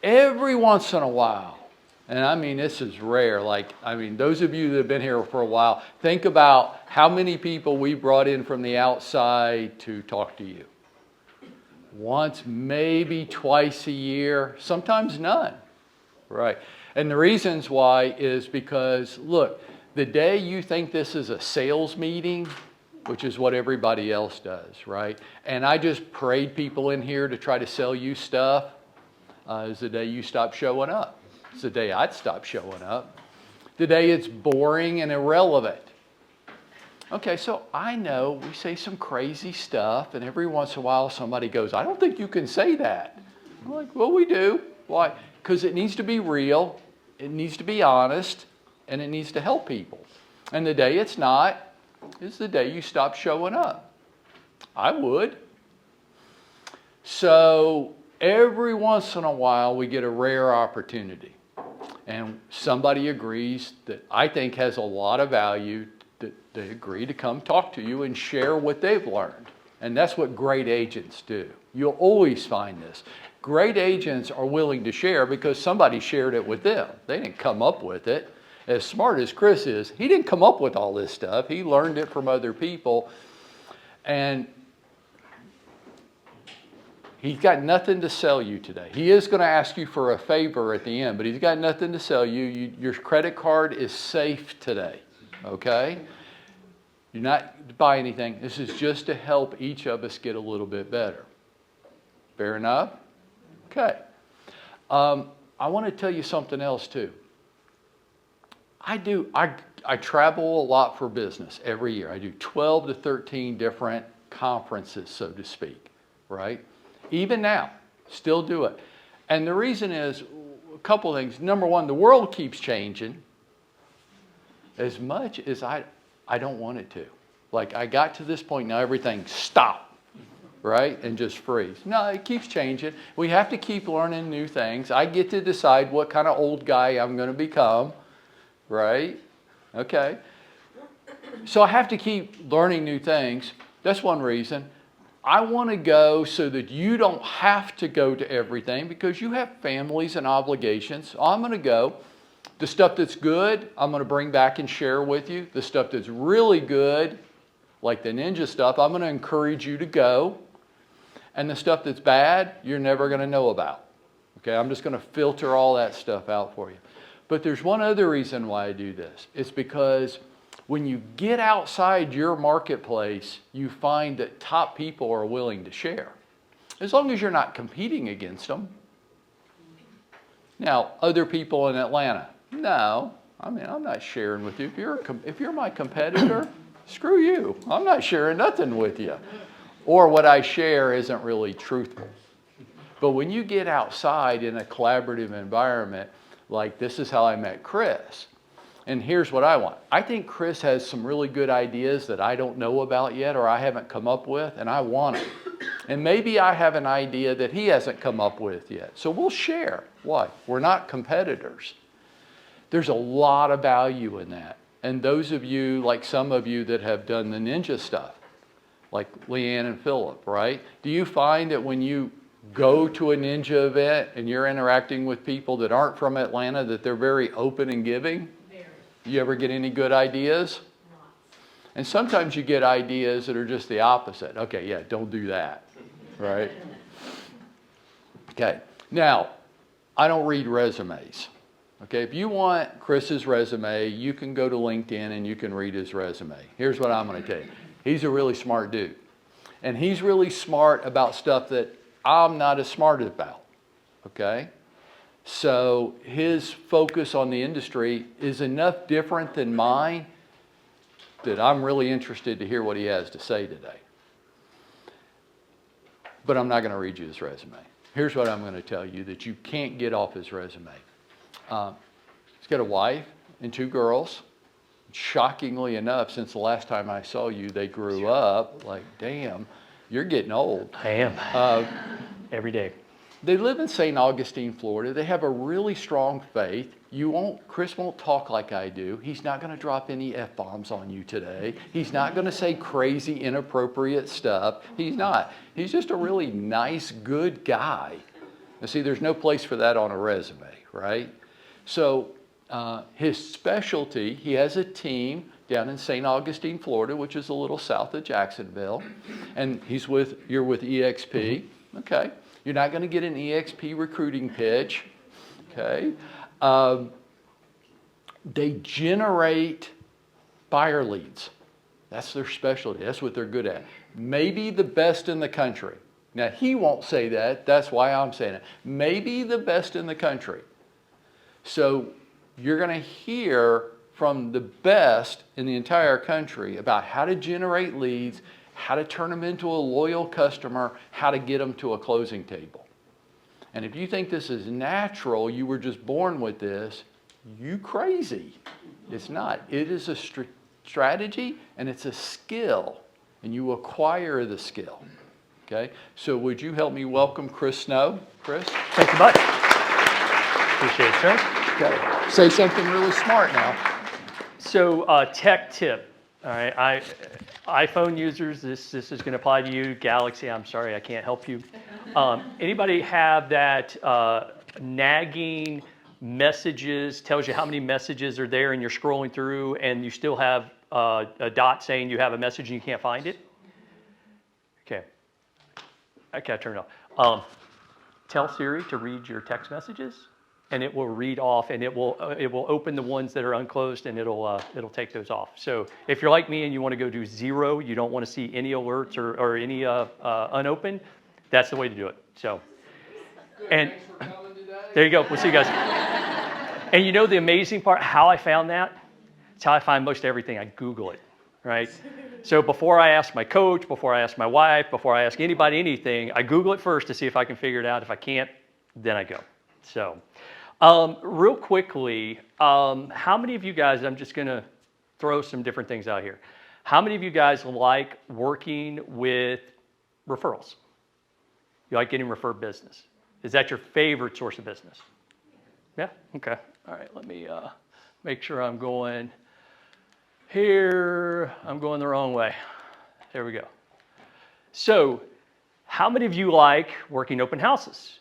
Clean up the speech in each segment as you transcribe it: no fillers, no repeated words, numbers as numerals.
every once in a while, and I mean this is rare, those of you that have been here for a while, think about how many people we brought in from the outside to talk to you. Once, maybe twice a year, sometimes none. Right. And the reasons why is because, look, the day you think this is a sales meeting, which is what everybody else does, right? And I just parade people in here to try to sell you stuff, is the day you stop showing up. It's the day I'd stop showing up. The day it's boring and irrelevant. Okay, so I know we say some crazy stuff, and every once in a while somebody goes, I don't think you can say that. I'm like, well, we do. Why? Because it needs to be real, it needs to be honest, and it needs to help people. And the day it's not is the day you stop showing up. I would. So every once in a while we get a rare opportunity, and somebody agrees that I think has a lot of value, that they agree to come talk to you and share what they've learned. And that's what great agents do. You'll always find this. Great agents are willing to share because somebody shared it with them. They didn't come up with it. As smart as Chris is, he didn't come up with all this stuff. He learned it from other people. And he's got nothing to sell you today. He is going to ask you for a favor at the end, but he's got nothing to sell you. Your credit card is safe today, okay? You're not to buy anything. This is just to help each of us get a little bit better. Fair enough? Okay. I want to tell you something else too. I travel a lot for business every year. I do 12 to 13 different conferences, so to speak, right? Even now, still do it. And the reason is a couple of things. Number one, the world keeps changing as much as I don't want it to. Like I got to this point now, everything stop. Right? And just freeze. No, it keeps changing. We have to keep learning new things. I get to decide what kind of old guy I'm going to become. Right? Okay. So I have to keep learning new things. That's one reason. I want to go so that you don't have to go to everything because you have families and obligations. So I'm going to go. The stuff that's good, I'm going to bring back and share with you. The stuff that's really good, like the ninja stuff, I'm going to encourage you to go. And the stuff that's bad, you're never going to know about. Okay, I'm just going to filter all that stuff out for you. But there's one other reason why I do this. It's because when you get outside your marketplace, you find that top people are willing to share. As long as you're not competing against them. Now, other people in Atlanta, no. I'm not sharing with you. If you're my competitor, screw you. I'm not sharing nothing with you. Or what I share isn't really truthful. But when you get outside in a collaborative environment, like this is how I met Chris. And here's what I want. I think Chris has some really good ideas that I don't know about yet or I haven't come up with, and I want them. And maybe I have an idea that he hasn't come up with yet. So we'll share. Why? We're not competitors. There's a lot of value in that. And those of you, like some of you that have done the ninja stuff, like Leanne and Philip, right? Do you find that when you go to a ninja event and you're interacting with people that aren't from Atlanta, that they're very open and giving? Very. You ever get any good ideas? Lots. And sometimes you get ideas that are just the opposite. Okay, yeah, don't do that, right? Okay, now, I don't read resumes. Okay, if you want Chris's resume, you can go to LinkedIn and you can read his resume. Here's what I'm going to tell you. He's a really smart dude. And he's really smart about stuff that I'm not as smart about. Okay? So his focus on the industry is enough different than mine that I'm really interested to hear what he has to say today. But I'm not going to read you his resume. Here's what I'm going to tell you that you can't get off his resume. He's got a wife and 2 girls. Shockingly enough, since the last time I saw you, they grew up. Like, damn, you're getting old. I am. Every day. They live in St. Augustine, Florida. They have a really strong faith. Chris won't talk like I do. He's not going to drop any F-bombs on you today. He's not going to say crazy, inappropriate stuff. He's not. He's just a really nice, good guy. Now see, there's no place for that on a resume, right? So his specialty, he has a team down in St. Augustine, Florida, which is a little south of Jacksonville, and you're with EXP, okay? You're not going to get an EXP recruiting pitch, okay? They generate buyer leads. That's their specialty. That's what they're good at. Maybe the best in the country. Now, he won't say that. That's why I'm saying it. Maybe the best in the country. So you're going to hear from the best in the entire country about how to generate leads, how to turn them into a loyal customer, how to get them to a closing table. And if you think this is natural, you were just born with this, you crazy. It's not. It is a strategy and it's a skill, and you acquire the skill. Okay? So would you help me welcome Chris Snow? Chris? Thank you much. Appreciate it, sir. Okay. Say something really smart now. So tech tip, all right, iPhone users, this is going to apply to you. Galaxy, I'm sorry, I can't help you. Anybody have that nagging messages, tells you how many messages are there and you're scrolling through and you still have a dot saying you have a message and you can't find it? Okay, I can't turn it off. Tell Siri to read your text messages, and it will read off, and it will open the ones that are unclosed, and it'll take those off. So if you're like me and you want to go do 0, you don't want to see any alerts or any unopened, that's the way to do it. So, and there you go. We'll see you guys. And you know the amazing part, how I found that? It's how I find most everything. I Google it, right? So before I ask my coach, before I ask my wife, before I ask anybody anything, I Google it first to see if I can figure it out. If I can't, then I go. So real quickly, how many of you guys, I'm just going to throw some different things out here. How many of you guys like working with referrals? You like getting referred business? Is that your favorite source of business? Yeah? Okay. All right. Let me make sure I'm going here. I'm going the wrong way. There we go. So how many of you like working open houses?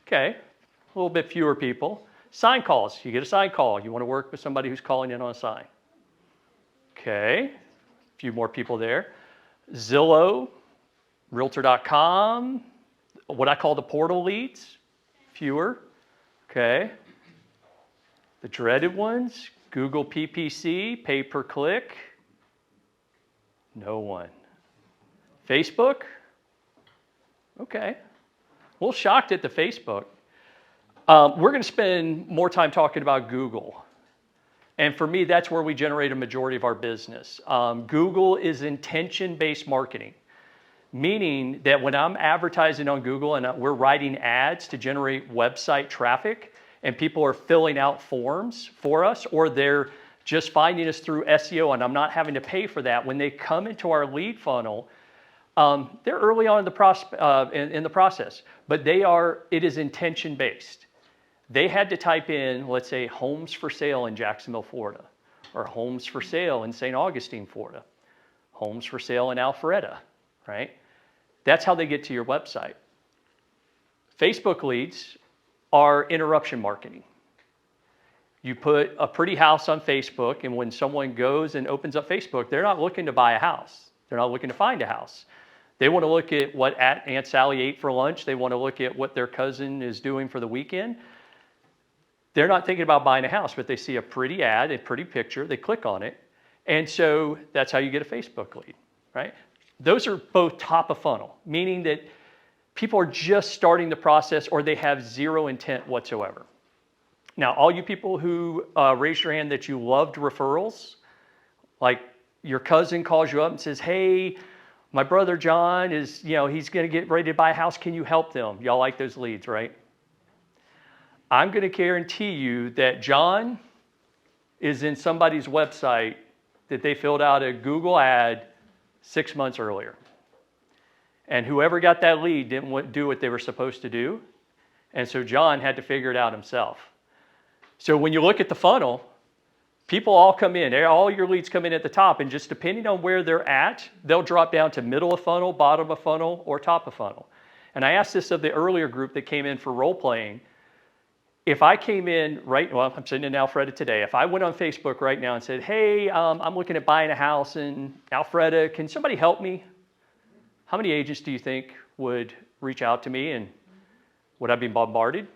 Okay. A little bit fewer people. Sign calls. You get a sign call. You want to work with somebody who's calling in on a sign. Okay. A few more people there. Zillow, Realtor.com, what I call the portal leads, fewer. Okay. The dreaded ones, Google PPC, pay per click, no one. Facebook, okay. A little shocked at the Facebook. We're going to spend more time talking about Google. And for me, that's where we generate a majority of our business. Google is intention-based marketing, meaning that when I'm advertising on Google and we're writing ads to generate website traffic, and people are filling out forms for us, or they're just finding us through SEO, and I'm not having to pay for that, when they come into our lead funnel, they're early on in the process, but it is intention-based. They had to type in, let's say, homes for sale in Jacksonville, Florida, or homes for sale in St. Augustine, Florida, homes for sale in Alpharetta, right? That's how they get to your website. Facebook leads are interruption marketing. You put a pretty house on Facebook, and when someone goes and opens up Facebook, they're not looking to buy a house. They're not looking to find a house. They want to look at what Aunt Sally ate for lunch. They want to look at what their cousin is doing for the weekend. They're not thinking about buying a house, but they see a pretty ad, a pretty picture, they click on it, and so that's how you get a Facebook lead, right? Those are both top of funnel, meaning that people are just starting the process or they have zero intent whatsoever. Now, all you people who raised your hand that you loved referrals, like your cousin calls you up and says, hey, my brother John is, he's going to get ready to buy a house. Can you help them? Y'all like those leads, right? I'm going to guarantee you that John is in somebody's website that they filled out a Google ad 6 months earlier. And whoever got that lead didn't do what they were supposed to do. And so John had to figure it out himself. So when you look at the funnel, people all come in. All your leads come in at the top. And just depending on where they're at, they'll drop down to middle of funnel, bottom of funnel, or top of funnel. And I asked this of the earlier group that came in for role playing. If I came in well, I'm sitting in Alpharetta today. If I went on Facebook right now and said, hey, I'm looking at buying a house in Alpharetta, can somebody help me? How many agents do you think would reach out to me, and would I be bombarded?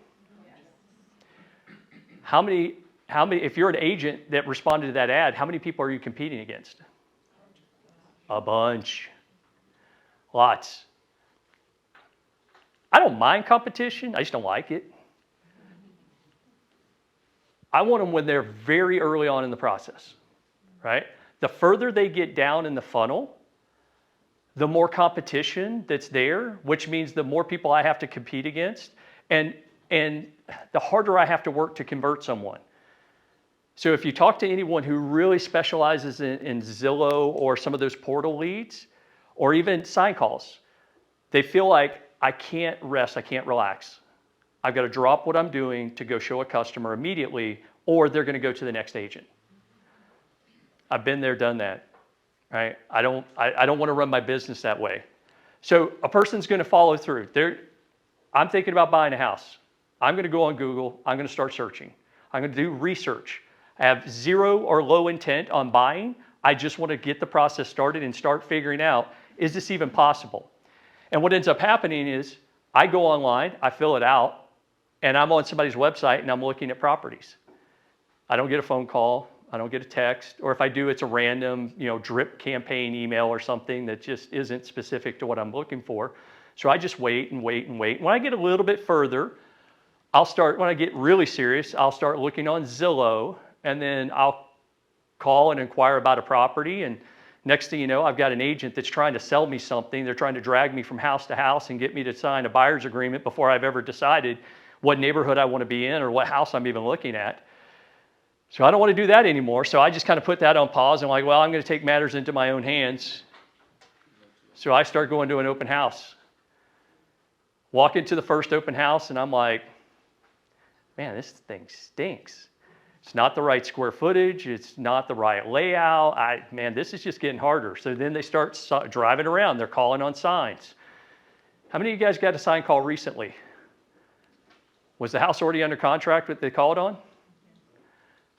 How many, if you're an agent that responded to that ad, how many people are you competing against? A bunch. Lots. I don't mind competition, I just don't like it. I want them when they're very early on in the process, right? The further they get down in the funnel, the more competition that's there, which means the more people I have to compete against, and the harder I have to work to convert someone. So if you talk to anyone who really specializes in Zillow or some of those portal leads, or even sign calls, they feel like, I can't rest, I can't relax. I've got to drop what I'm doing to go show a customer immediately, or they're going to go to the next agent. I've been there, done that, right? I don't want to run my business that way. So a person's going to follow through. I'm thinking about buying a house. I'm going to go on Google. I'm going to start searching. I'm going to do research. I have zero or low intent on buying. I just want to get the process started and start figuring out, is this even possible? And what ends up happening is I go online, I fill it out, and I'm on somebody's website and I'm looking at properties. I don't get a phone call, I don't get a text, or if I do, it's a random, drip campaign email or something that just isn't specific to what I'm looking for. So I just wait and wait and wait. When I get a little bit further, when I get really serious, I'll start looking on Zillow, and then I'll call and inquire about a property, and next thing you know, I've got an agent that's trying to sell me something. They're trying to drag me from house to house and get me to sign a buyer's agreement before I've ever decided what neighborhood I want to be in or what house I'm even looking at. So I don't want to do that anymore. So I just kind of put that on pause and I'm like, well, I'm going to take matters into my own hands. So I start going to an open house. Walk into the first open house and I'm like, man, this thing stinks. It's not the right square footage. It's not the right layout. Man, this is just getting harder. So then they start driving around. They're calling on signs. How many of you guys got a sign call recently? Was the house already under contract that they called on?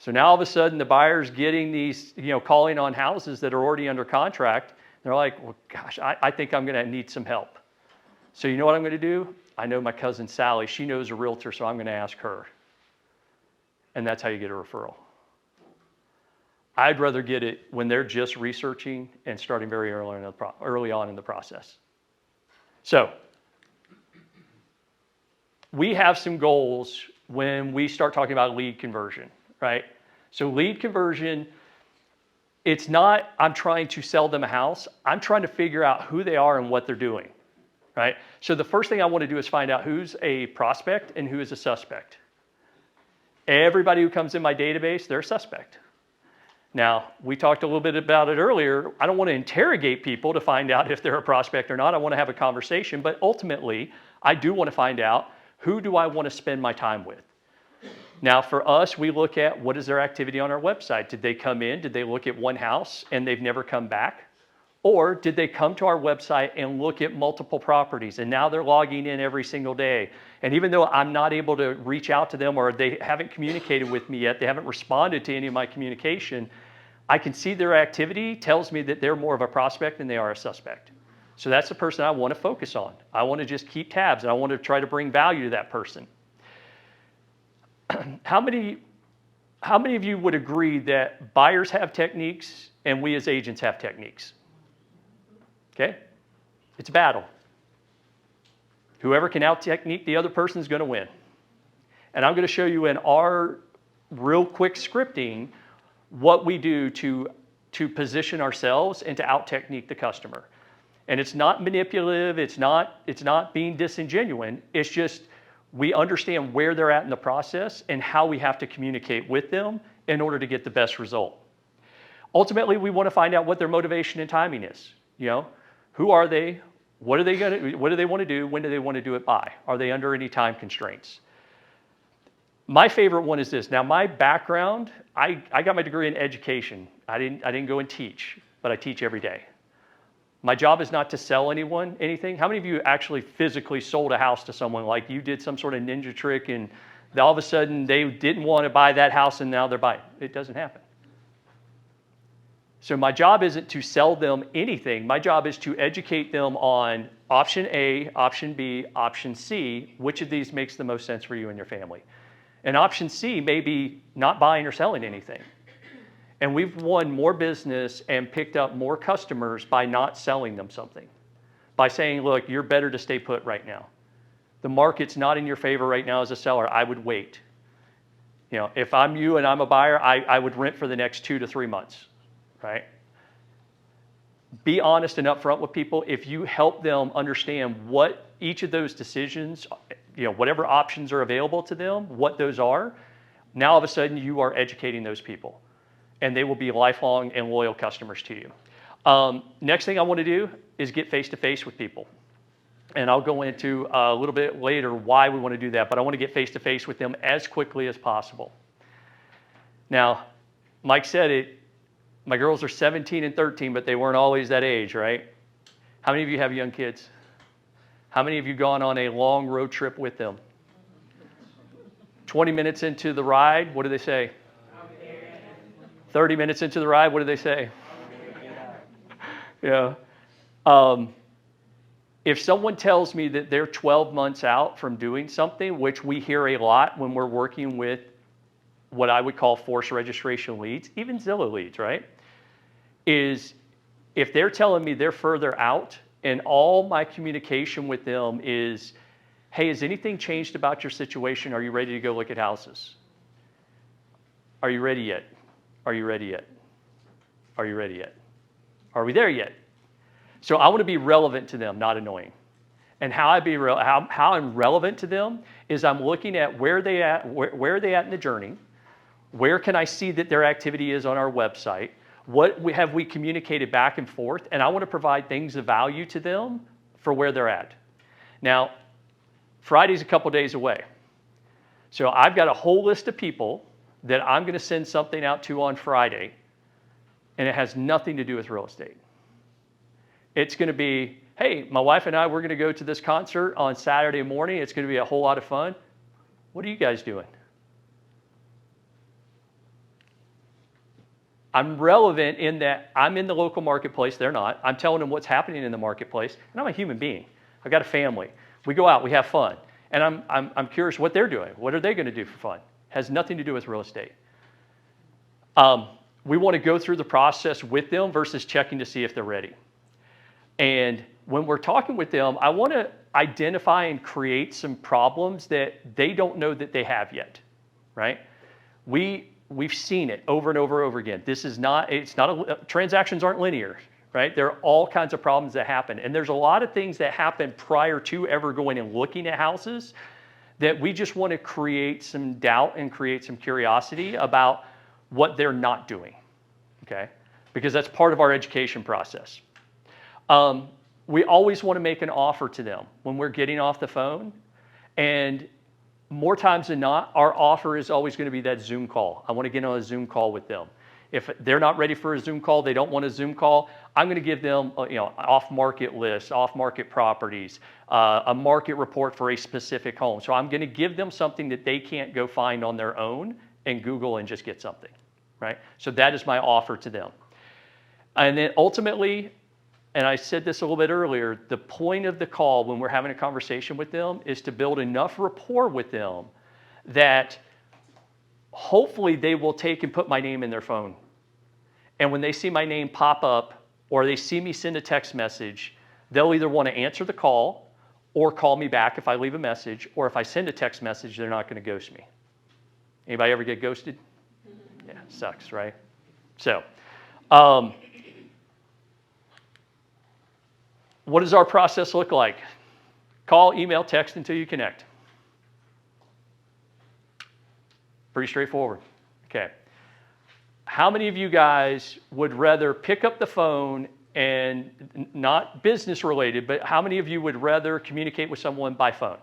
So now all of a sudden the buyer's getting these, calling on houses that are already under contract. They're like, well, gosh, I think I'm going to need some help. So you know what I'm going to do? I know my cousin Sally. She knows a realtor, so I'm going to ask her. And that's how you get a referral. I'd rather get it when they're just researching and starting very early on in the process. So we have some goals when we start talking about lead conversion, right? So lead conversion, it's not I'm trying to sell them a house. I'm trying to figure out who they are and what they're doing, right? So the first thing I want to do is find out who's a prospect and who is a suspect. Everybody who comes in my database, they're a suspect. Now, we talked a little bit about it earlier. I don't want to interrogate people to find out if they're a prospect or not. I want to have a conversation, but ultimately, I do want to find out who do I want to spend my time with. Now, for us, we look at what is their activity on our website. Did they come in? Did they look at one house and they've never come back? Or did they come to our website and look at multiple properties and now they're logging in every single day? And even though I'm not able to reach out to them or they haven't communicated with me yet, they haven't responded to any of my communication, I can see their activity tells me that they're more of a prospect than they are a suspect. So that's the person I want to focus on. I want to just keep tabs and I want to try to bring value to that person. How many of you would agree that buyers have techniques and we as agents have techniques? Okay? It's a battle. Whoever can out-technique the other person is going to win. And I'm going to show you in our real quick scripting what we do to position ourselves and to out-technique the customer. And it's not manipulative, it's not being disingenuous, it's just we understand where they're at in the process and how we have to communicate with them in order to get the best result. Ultimately, we want to find out what their motivation and timing is. Who are they? What do they want to do? When do they want to do it by? Are they under any time constraints? My favorite one is this. Now, my background, I got my degree in education. I didn't go and teach, but I teach every day. My job is not to sell anyone anything. How many of you actually physically sold a house to someone, like you did some sort of ninja trick and all of a sudden they didn't want to buy that house and now they're buying? It doesn't happen. So my job isn't to sell them anything. My job is to educate them on option A, option B, option C, which of these makes the most sense for you and your family. And option C may be not buying or selling anything. And we've won more business and picked up more customers by not selling them something. By saying, look, you're better to stay put right now. The market's not in your favor right now as a seller. I would wait. You know, if I'm you and I'm a buyer, I would rent for the next 2 to 3 months, right? Be honest and upfront with people. If you help them understand what each of those decisions, you know, whatever options are available to them, what those are, now all of a sudden you are educating those people. And they will be lifelong and loyal customers to you. Next thing I want to do is get face-to-face with people. And I'll go into a little bit later why we want to do that, but I want to get face-to-face with them as quickly as possible. Now, Mike said it, my girls are 17 and 13, but they weren't always that age, right? How many of you have young kids? How many of you gone on a long road trip with them? 20 minutes into the ride, what do they say? 30 minutes into the ride, what do they say? Yeah. If someone tells me that they're 12 months out from doing something, which we hear a lot when we're working with what I would call forced registration leads, even Zillow leads, right? Is if they're telling me they're further out and all my communication with them is, hey, has anything changed about your situation? Are you ready to go look at houses? Are you ready yet? Are you ready yet? Are you ready yet? Are we there yet? So I want to be relevant to them, not annoying. And how I'm relevant to them is I'm looking at where they at, where are they at in the journey? Where can I see that their activity is on our website? What have we communicated back and forth? And I want to provide things of value to them for where they're at. Now, Friday's a couple days away. So I've got a whole list of people that I'm going to send something out to on Friday, and it has nothing to do with real estate. It's going to be, hey, my wife and I, we're going to go to this concert on Saturday morning. It's going to be a whole lot of fun. What are you guys doing? I'm relevant in that I'm in the local marketplace. They're not. I'm telling them what's happening in the marketplace, and I'm a human being. I've got a family. We go out. We have fun. And I'm curious what they're doing. What are they going to do for fun? Has nothing to do with real estate. We want to go through the process with them versus checking to see if they're ready. And when we're talking with them, I want to identify and create some problems that they don't know that they have yet, right? We've seen it over and over and over again. Transactions aren't linear, right? There are all kinds of problems that happen. And there's a lot of things that happen prior to ever going and looking at houses that we just want to create some doubt and create some curiosity about what they're not doing, okay? Because that's part of our education process. We always want to make an offer to them when we're getting off the phone. And more times than not, our offer is always going to be that Zoom call. I want to get on a Zoom call with them. If they're not ready for a Zoom call, they don't want a Zoom call, I'm going to give them off-market lists, off-market properties, a market report for a specific home. So I'm going to give them something that they can't go find on their own and Google and just get something, right? So that is my offer to them. And then ultimately, and I said this a little bit earlier, the point of the call when we're having a conversation with them is to build enough rapport with them that hopefully they will take and put my name in their phone. And when they see my name pop up or they see me send a text message, they'll either want to answer the call or call me back if I leave a message, or if I send a text message, they're not going to ghost me. Anybody ever get ghosted? Yeah, sucks, right? So, what does our process look like? Call, email, text until you connect. Pretty straightforward. Okay. How many of you guys would rather pick up the phone and not business related, but how many of you would rather communicate with someone by phone?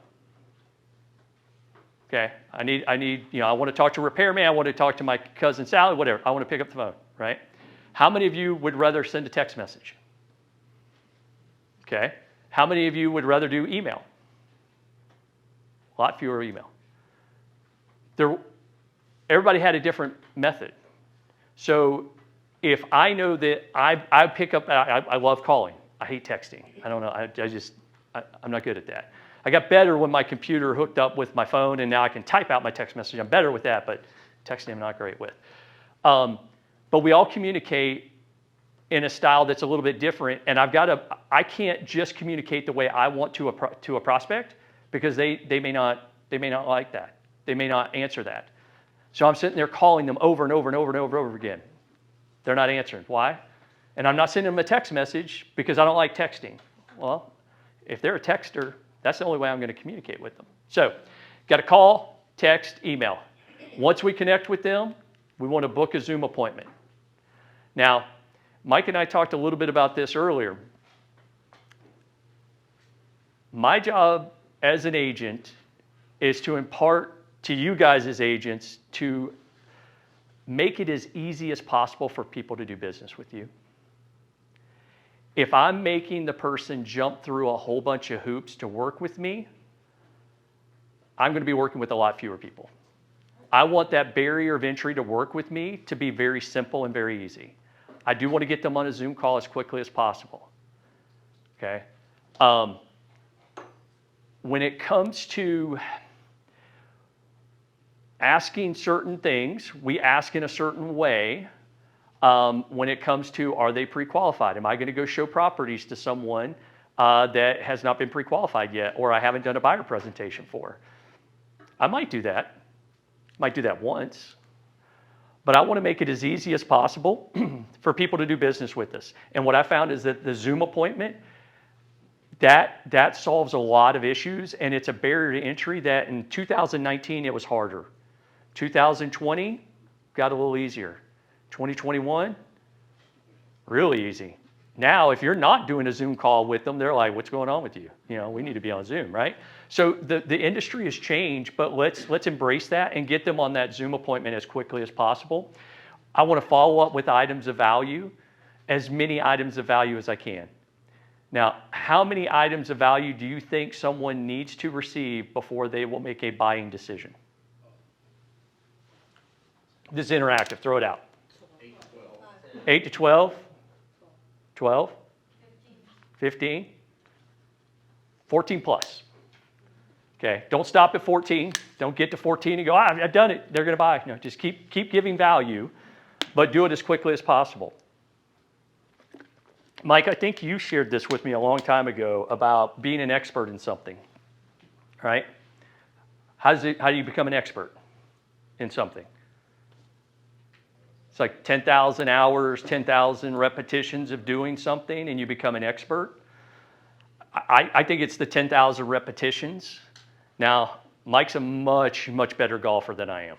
Okay. I want to talk to a repairman. I want to talk to my cousin Sally, whatever. I want to pick up the phone, right? How many of you would rather send a text message? Okay? How many of you would rather do email? A lot fewer email. Everybody had a different method. So if I know that I pick up, I love calling. I hate texting. I don't know. I'm not good at that. I got better when my computer hooked up with my phone, and now I can type out my text message. I'm better with that, but texting I'm not great with. But we all communicate in a style that's a little bit different, and I can't just communicate the way I want to a prospect, because they may not like that. They may not answer that. So I'm sitting there calling them over and over and over and over and over again. They're not answering. Why? And I'm not sending them a text message because I don't like texting. Well, if they're a texter, that's the only way I'm going to communicate with them. So, got to call, text, email. Once we connect with them, we want to book a Zoom appointment. Now, Mike and I talked a little bit about this earlier. My job as an agent is to impart to you guys as agents to make it as easy as possible for people to do business with you. If I'm making the person jump through a whole bunch of hoops to work with me, I'm going to be working with a lot fewer people. I want that barrier of entry to work with me to be very simple and very easy. I do want to get them on a Zoom call as quickly as possible. Okay? When it comes to asking certain things, we ask in a certain way. When it comes to, are they pre-qualified? Am I going to go show properties to someone that has not been pre-qualified yet, or I haven't done a buyer presentation for? I might do that. Might do that once. But I want to make it as easy as possible for people to do business with us. And what I found is that the Zoom appointment, that solves a lot of issues, and it's a barrier to entry that in 2019 it was harder. 2020 got a little easier. 2021, really easy. Now, if you're not doing a Zoom call with them, they're like, what's going on with you? You know, we need to be on Zoom, right? So the industry has changed, but let's embrace that and get them on that Zoom appointment as quickly as possible. I want to follow up with items of value, as many items of value as I can. Now, how many items of value do you think someone needs to receive before they will make a buying decision? This is interactive, throw it out. 8 to 12? 12? 15? 14 plus. Okay, don't stop at 14. Don't get to 14 and go, I've done it. They're going to buy. No, just keep giving value, but do it as quickly as possible. Mike, I think you shared this with me a long time ago about being an expert in something, right? How do you become an expert in something? It's like 10,000 hours, 10,000 repetitions of doing something, and you become an expert. I think it's the 10,000 repetitions. Now, Mike's a much, much better golfer than I am.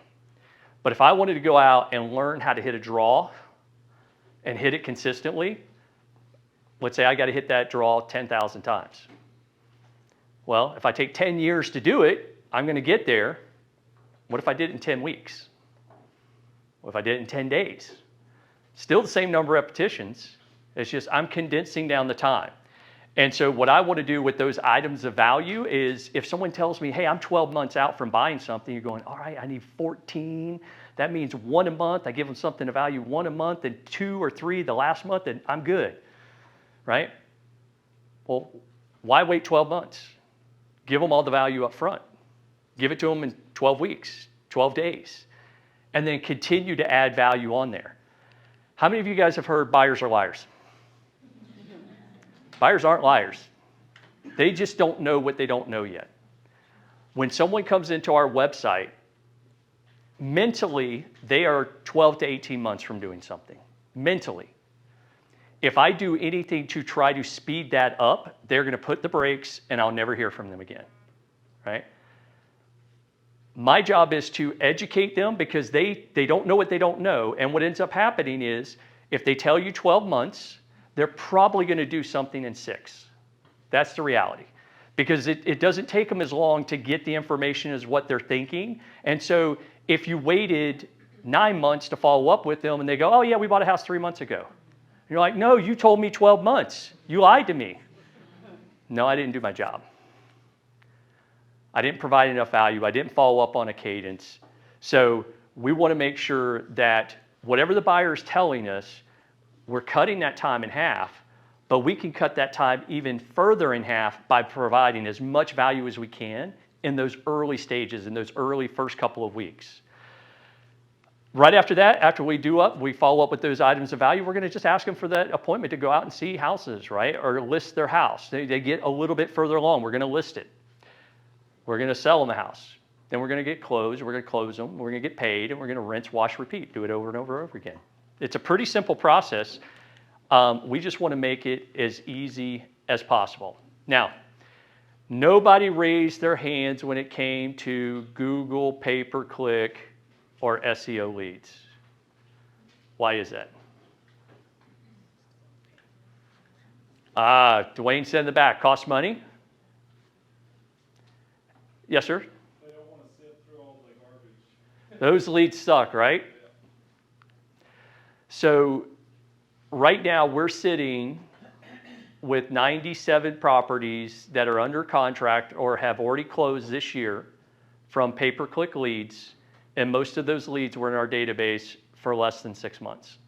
But if I wanted to go out and learn how to hit a draw and hit it consistently, let's say I got to hit that draw 10,000 times. Well, if I take 10 years to do it, I'm going to get there. What if I did it in 10 weeks? What if I did it in 10 days? Still the same number of repetitions. It's just I'm condensing down the time. And so what I want to do with those items of value is if someone tells me, hey, I'm 12 months out from buying something, you're going, all right, I need 14. That means 1 a month. I give them something of value 1 a month and 2 or 3 the last month, and I'm good, right? Well, why wait 12 months? Give them all the value up front. Give it to them in 12 weeks, 12 days, and then continue to add value on there. How many of you guys have heard buyers are liars? Buyers aren't liars. They just don't know what they don't know yet. When someone comes into our website, mentally, they are 12 to 18 months from doing something. Mentally. If I do anything to try to speed that up, they're going to put the brakes and I'll never hear from them again. Right? My job is to educate them because they don't know what they don't know. And what ends up happening is if they tell you 12 months, they're probably going to do something in 6. That's the reality. Because it doesn't take them as long to get the information as what they're thinking. And so if you waited 9 months to follow up with them and they go, oh yeah, we bought a house 3 months ago. And you're like, no, you told me 12 months. You lied to me. No, I didn't do my job. I didn't provide enough value. I didn't follow up on a cadence. So we want to make sure that whatever the buyer is telling us, we're cutting that time in half, but we can cut that time even further in half by providing as much value as we can in those early stages, in those early first couple of weeks. Right after that, after we follow up with those items of value, we're going to just ask them for that appointment to go out and see houses, right? Or list their house. They get a little bit further along. We're going to list it. We're going to sell them the house. Then we're going to get closed. We're going to close them. We're going to get paid, and we're going to rinse, wash, repeat. Do it over and over and over again. It's a pretty simple process. We just want to make it as easy as possible. Now, nobody raised their hands when it came to Google pay-per-click or SEO leads. Why is that? Dwayne said in the back, cost money? Yes, sir? They don't want to sift through all the garbage. Those leads suck, right? So right now we're sitting with 97 properties that are under contract or have already closed this year from pay-per-click leads, and most of those leads were in our database for less than 6 months.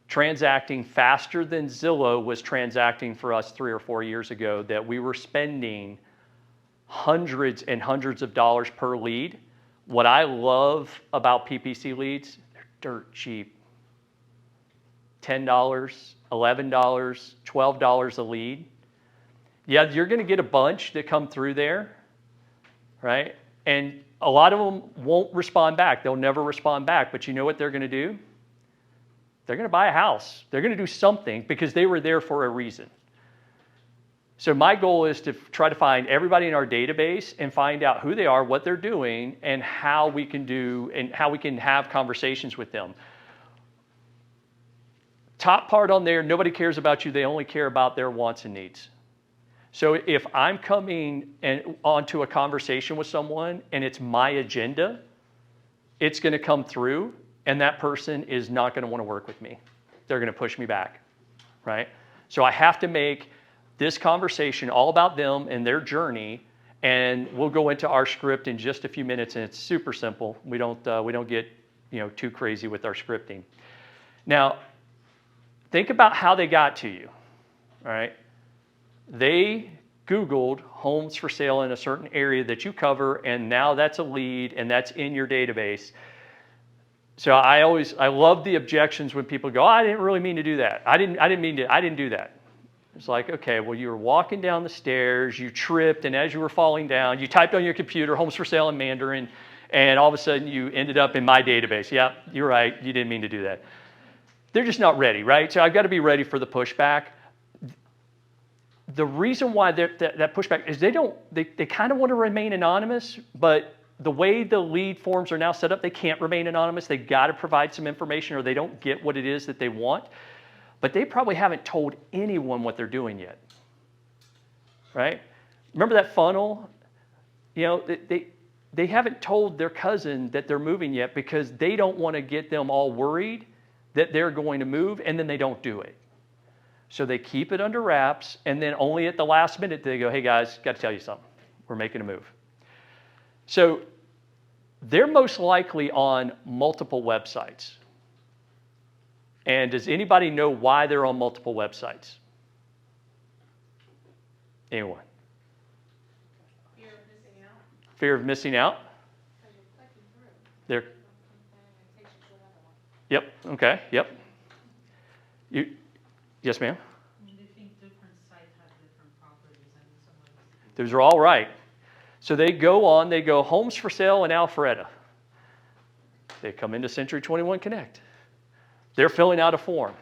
Transacting faster than Zillow was transacting for us 3 or 4 years ago, that we were spending hundreds and hundreds of dollars per lead. What I love about PPC leads, they're dirt cheap. $10, $11, $12 a lead. Yeah, you're going to get a bunch that come through there, right? And a lot of them won't respond back. They'll never respond back. But you know what they're going to do? They're going to buy a house. They're going to do something because they were there for a reason. So my goal is to try to find everybody in our database and find out who they are, what they're doing, and how we can do and how we can have conversations with them. Top part on there, nobody cares about you. They only care about their wants and needs. So if I'm coming onto a conversation with someone and it's my agenda, it's going to come through, and that person is not going to want to work with me. They're going to push me back, right? So I have to make this conversation all about them and their journey, and we'll go into our script in just a few minutes, and it's super simple. We don't get too crazy with our scripting. Now, think about how they got to you, all right? They Googled homes for sale in a certain area that you cover, and now that's a lead, and that's in your database. So I love the objections when people go, I didn't really mean to do that. I didn't do that. It's like, okay, well, you were walking down the stairs, you tripped, and as you were falling down, you typed on your computer, homes for sale in Mandarin, and all of a sudden you ended up in my database. Yeah, you're right, you didn't mean to do that. They're just not ready, right? So I've got to be ready for the pushback. The reason why that pushback is they kind of want to remain anonymous, but the way the lead forms are now set up, they can't remain anonymous. They've got to provide some information or they don't get what it is that they want. But they probably haven't told anyone what they're doing yet, right? Remember that funnel? They haven't told their cousin that they're moving yet because they don't want to get them all worried that they're going to move, and then they don't do it. So they keep it under wraps, and then only at the last minute they go, hey guys, got to tell you something. We're making a move. So they're most likely on multiple websites. And does anybody know why they're on multiple websites? Anyone? Fear of missing out. Fear of missing out? Because you're clicking through. There. And it takes you to another one. Yep. Okay. Yep. Yes, ma'am? They think different sites have different properties and someone. Those are all right. So they go homes for sale in Alpharetta. They come into Century 21 Connect. They're filling out a form.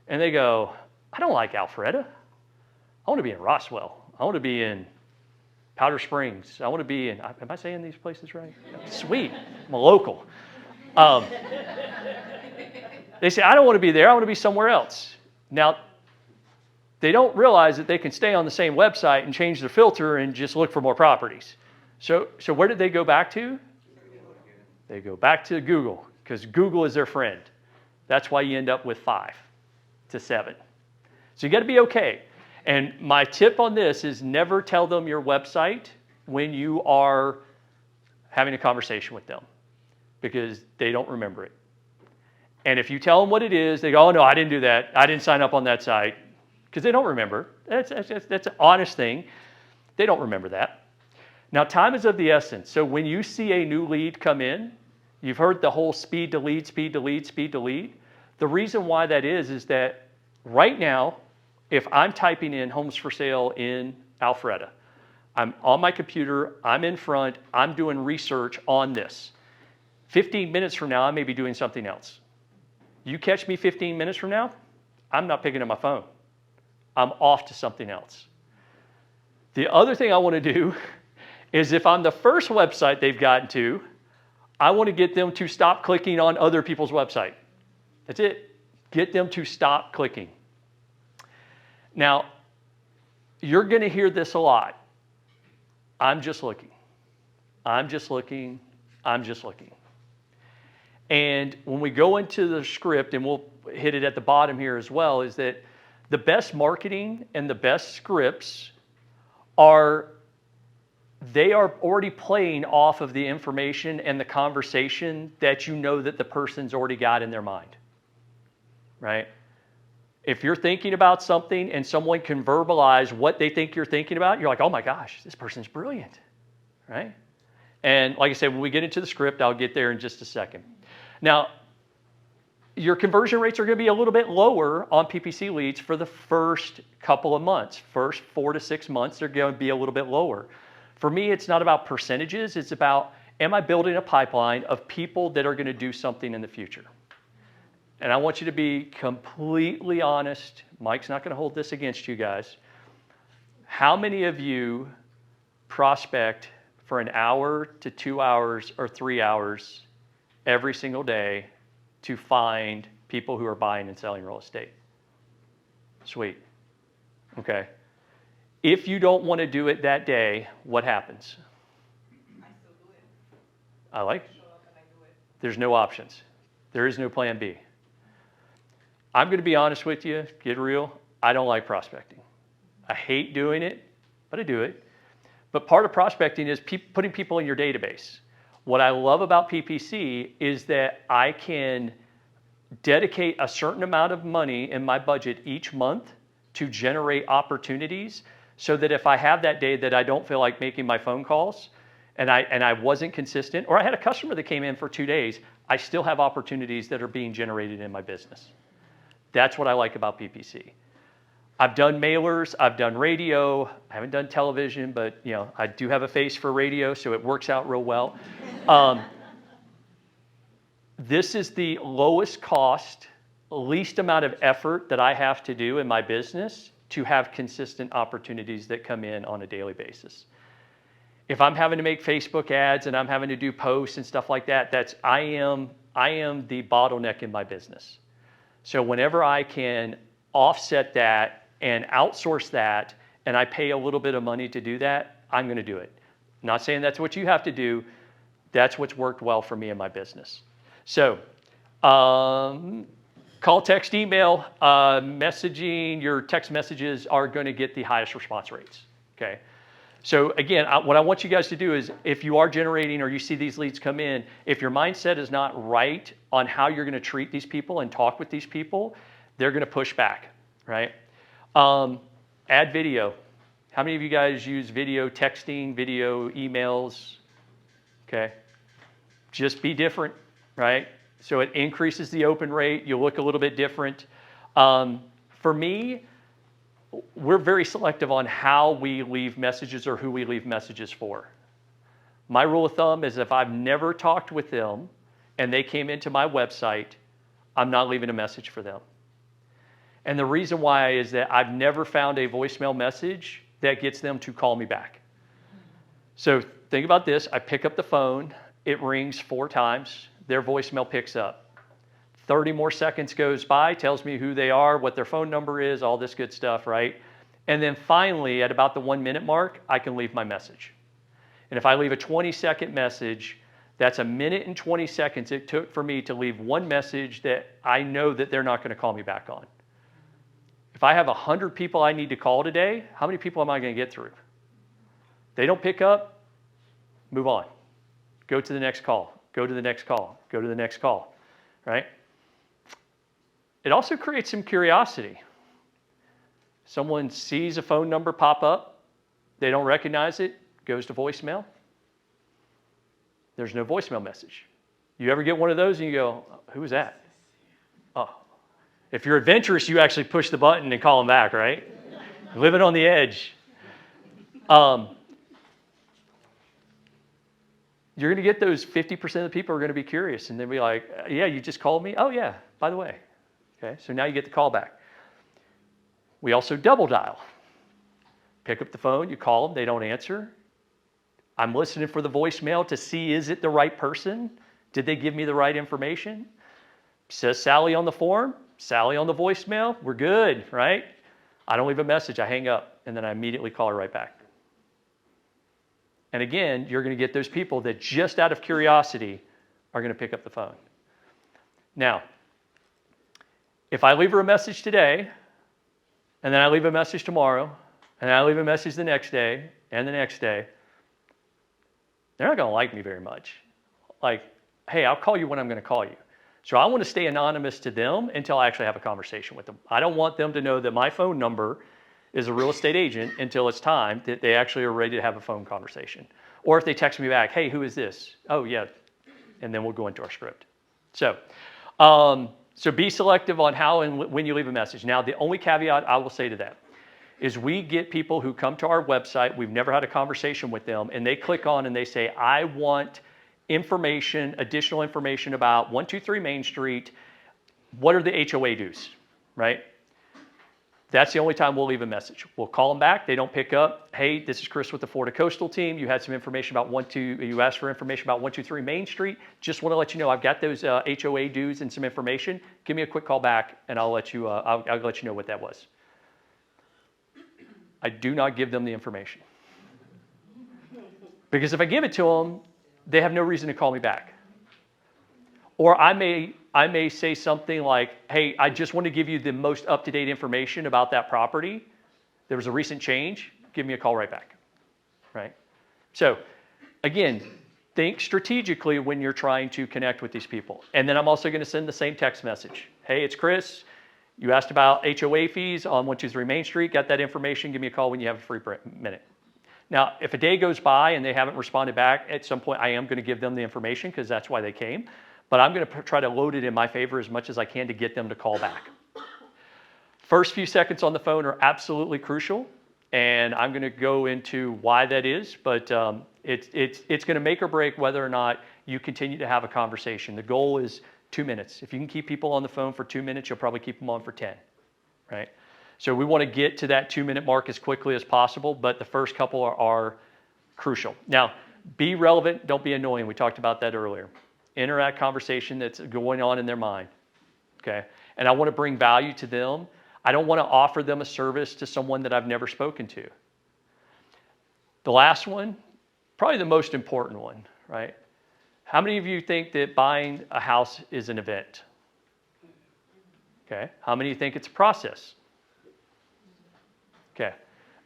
And they go, I don't like Alpharetta. I want to be in Roswell. I want to be in Powder Springs. I want to be in, am I saying these places right? Sweet. I'm a local. They say, I don't want to be there. I want to be somewhere else. Now, they don't realize that they can stay on the same website and change their filter and just look for more properties. So where did they go back to? They go back to Google because Google is their friend. That's why you end up with 5 to 7. So you got to be okay. And my tip on this is never tell them your website when you are having a conversation with them because they don't remember it. And if you tell them what it is, they go, oh, no, I didn't do that. I didn't sign up on that site because they don't remember. That's an honest thing. They don't remember that. Now, time is of the essence. So when you see a new lead come in, you've heard the whole speed to lead, speed to lead, speed to lead. The reason why that is that right now, if I'm typing in homes for sale in Alpharetta, I'm on my computer, I'm in front, I'm doing research on this. 15 minutes from now, I may be doing something else. You catch me 15 minutes from now, I'm not picking up my phone. I'm off to something else. The other thing I want to do is if I'm the first website they've gotten to, I want to get them to stop clicking on other people's website. That's it. Get them to stop clicking. Now, you're going to hear this a lot. I'm just looking. I'm just looking. I'm just looking. And when we go into the script, and we'll hit it at the bottom here as well, is that the best marketing and the best scripts they are already playing off of the information and the conversation that you know that the person's already got in their mind, right? If you're thinking about something and someone can verbalize what they think you're thinking about, you're like, oh my gosh, this person's brilliant, right? And like I said, when we get into the script, I'll get there in just a second. Now, your conversion rates are going to be a little bit lower on PPC leads for the first couple of months. First 4 to 6 months, they're going to be a little bit lower. For me, it's not about percentages. It's about, am I building a pipeline of people that are going to do something in the future? And I want you to be completely honest. Mike's not going to hold this against you guys. How many of you prospect for an hour to 2 hours or 3 hours every single day to find people who are buying and selling real estate? Sweet. Okay. If you don't want to do it that day, what happens? I still do it. I like it. Show up and I do it. There's no options. There is no plan B. I'm going to be honest with you, get real. I don't like prospecting. I hate doing it, but I do it. But part of prospecting is putting people in your database. What I love about PPC is that I can dedicate a certain amount of money in my budget each month to generate opportunities so that if I have that day that I don't feel like making my phone calls and I wasn't consistent, or I had a customer that came in for 2 days, I still have opportunities that are being generated in my business. That's what I like about PPC. I've done mailers, I've done radio, I haven't done television, but I do have a face for radio, so it works out real well. This is the lowest cost, least amount of effort that I have to do in my business to have consistent opportunities that come in on a daily basis. If I'm having to make Facebook ads and I'm having to do posts and stuff like that, I am the bottleneck in my business. So whenever I can offset that and outsource that, and I pay a little bit of money to do that, I'm going to do it. I'm not saying that's what you have to do. That's what's worked well for me in my business. So call, text, email, messaging, your text messages are going to get the highest response rates, okay? So again, what I want you guys to do is if you are generating or you see these leads come in, if your mindset is not right on how you're going to treat these people and talk with these people, they're going to push back, right? Add video. How many of you guys use video texting, video emails? Okay. Just be different, right? So it increases the open rate. You look a little bit different. For me, we're very selective on how we leave messages or who we leave messages for. My rule of thumb is if I've never talked with them and they came into my website, I'm not leaving a message for them. And the reason why is that I've never found a voicemail message that gets them to call me back. So think about this. I pick up the phone. It rings 4 times. Their voicemail picks up. 30 more seconds goes by, tells me who they are, what their phone number is, all this good stuff, right? And then finally, at about the 1 minute mark, I can leave my message. And if I leave a 20-second message, that's 1 minute and 20 seconds it took for me to leave one message that I know that they're not going to call me back on. If I have 100 people I need to call today, how many people am I going to get through? They don't pick up, move on. Go to the next call, go to the next call, go to the next call, right? It also creates some curiosity. Someone sees a phone number pop up, they don't recognize it, goes to voicemail. There's no voicemail message. You ever get one of those and you go, who was that? Oh. If you're adventurous, you actually push the button and call them back, right? Living on the edge. You're going to get those 50% of the people are going to be curious and they'll be like, yeah, you just called me? Oh, yeah, by the way. Okay, so now you get the call back. We also double dial. Pick up the phone, you call them, they don't answer. I'm listening for the voicemail to see, is it the right person? Did they give me the right information? Says Sally on the form, Sally on the voicemail, we're good, right? I don't leave a message, I hang up, and then I immediately call her right back. And again, you're going to get those people that just out of curiosity are going to pick up the phone. Now, if I leave her a message today, and then I leave a message tomorrow, and then I leave a message the next day, and the next day, they're not going to like me very much. Like, hey, I'll call you when I'm going to call you. So I want to stay anonymous to them until I actually have a conversation with them. I don't want them to know that my phone number is a real estate agent until it's time that they actually are ready to have a phone conversation. Or if they text me back, hey, who is this? Oh, yeah. And then we'll go into our script. So be selective on how and when you leave a message. Now, the only caveat I will say to that is we get people who come to our website, we've never had a conversation with them, and they click on and they say, I want information, additional information about 123 Main Street. What are the HOA dues, right? That's the only time we'll leave a message. We'll call them back. They don't pick up. Hey, this is Chris with the Florida Coastal Team. You had some information about you asked for information about 123 Main Street. Just want to let you know I've got those HOA dues and some information. Give me a quick call back, and I'll let you know what that was. I do not give them the information. Because if I give it to them, they have no reason to call me back. Or I may say something like, hey, I just want to give you the most up-to-date information about that property. There was a recent change. Give me a call right back, right? So again, think strategically when you're trying to connect with these people. And then I'm also going to send the same text message. Hey, it's Chris. You asked about HOA fees on 123 Main Street. Got that information. Give me a call when you have a free minute. Now, if a day goes by and they haven't responded back, at some point I am going to give them the information because that's why they came. But I'm going to try to load it in my favor as much as I can to get them to call back. First few seconds on the phone are absolutely crucial, and I'm going to go into why that is, but it's going to make or break whether or not you continue to have a conversation. The goal is 2 minutes. If you can keep people on the phone for 2 minutes, you'll probably keep them on for 10, right? So we want to get to that 2-minute mark as quickly as possible, but the first couple are crucial. Now, be relevant, don't be annoying. We talked about that earlier. Interact conversation that's going on in their mind, okay? And I want to bring value to them. I don't want to offer them a service to someone that I've never spoken to. The last one, probably the most important one, right? How many of you think that buying a house is an event? Okay. How many think it's a process? Okay.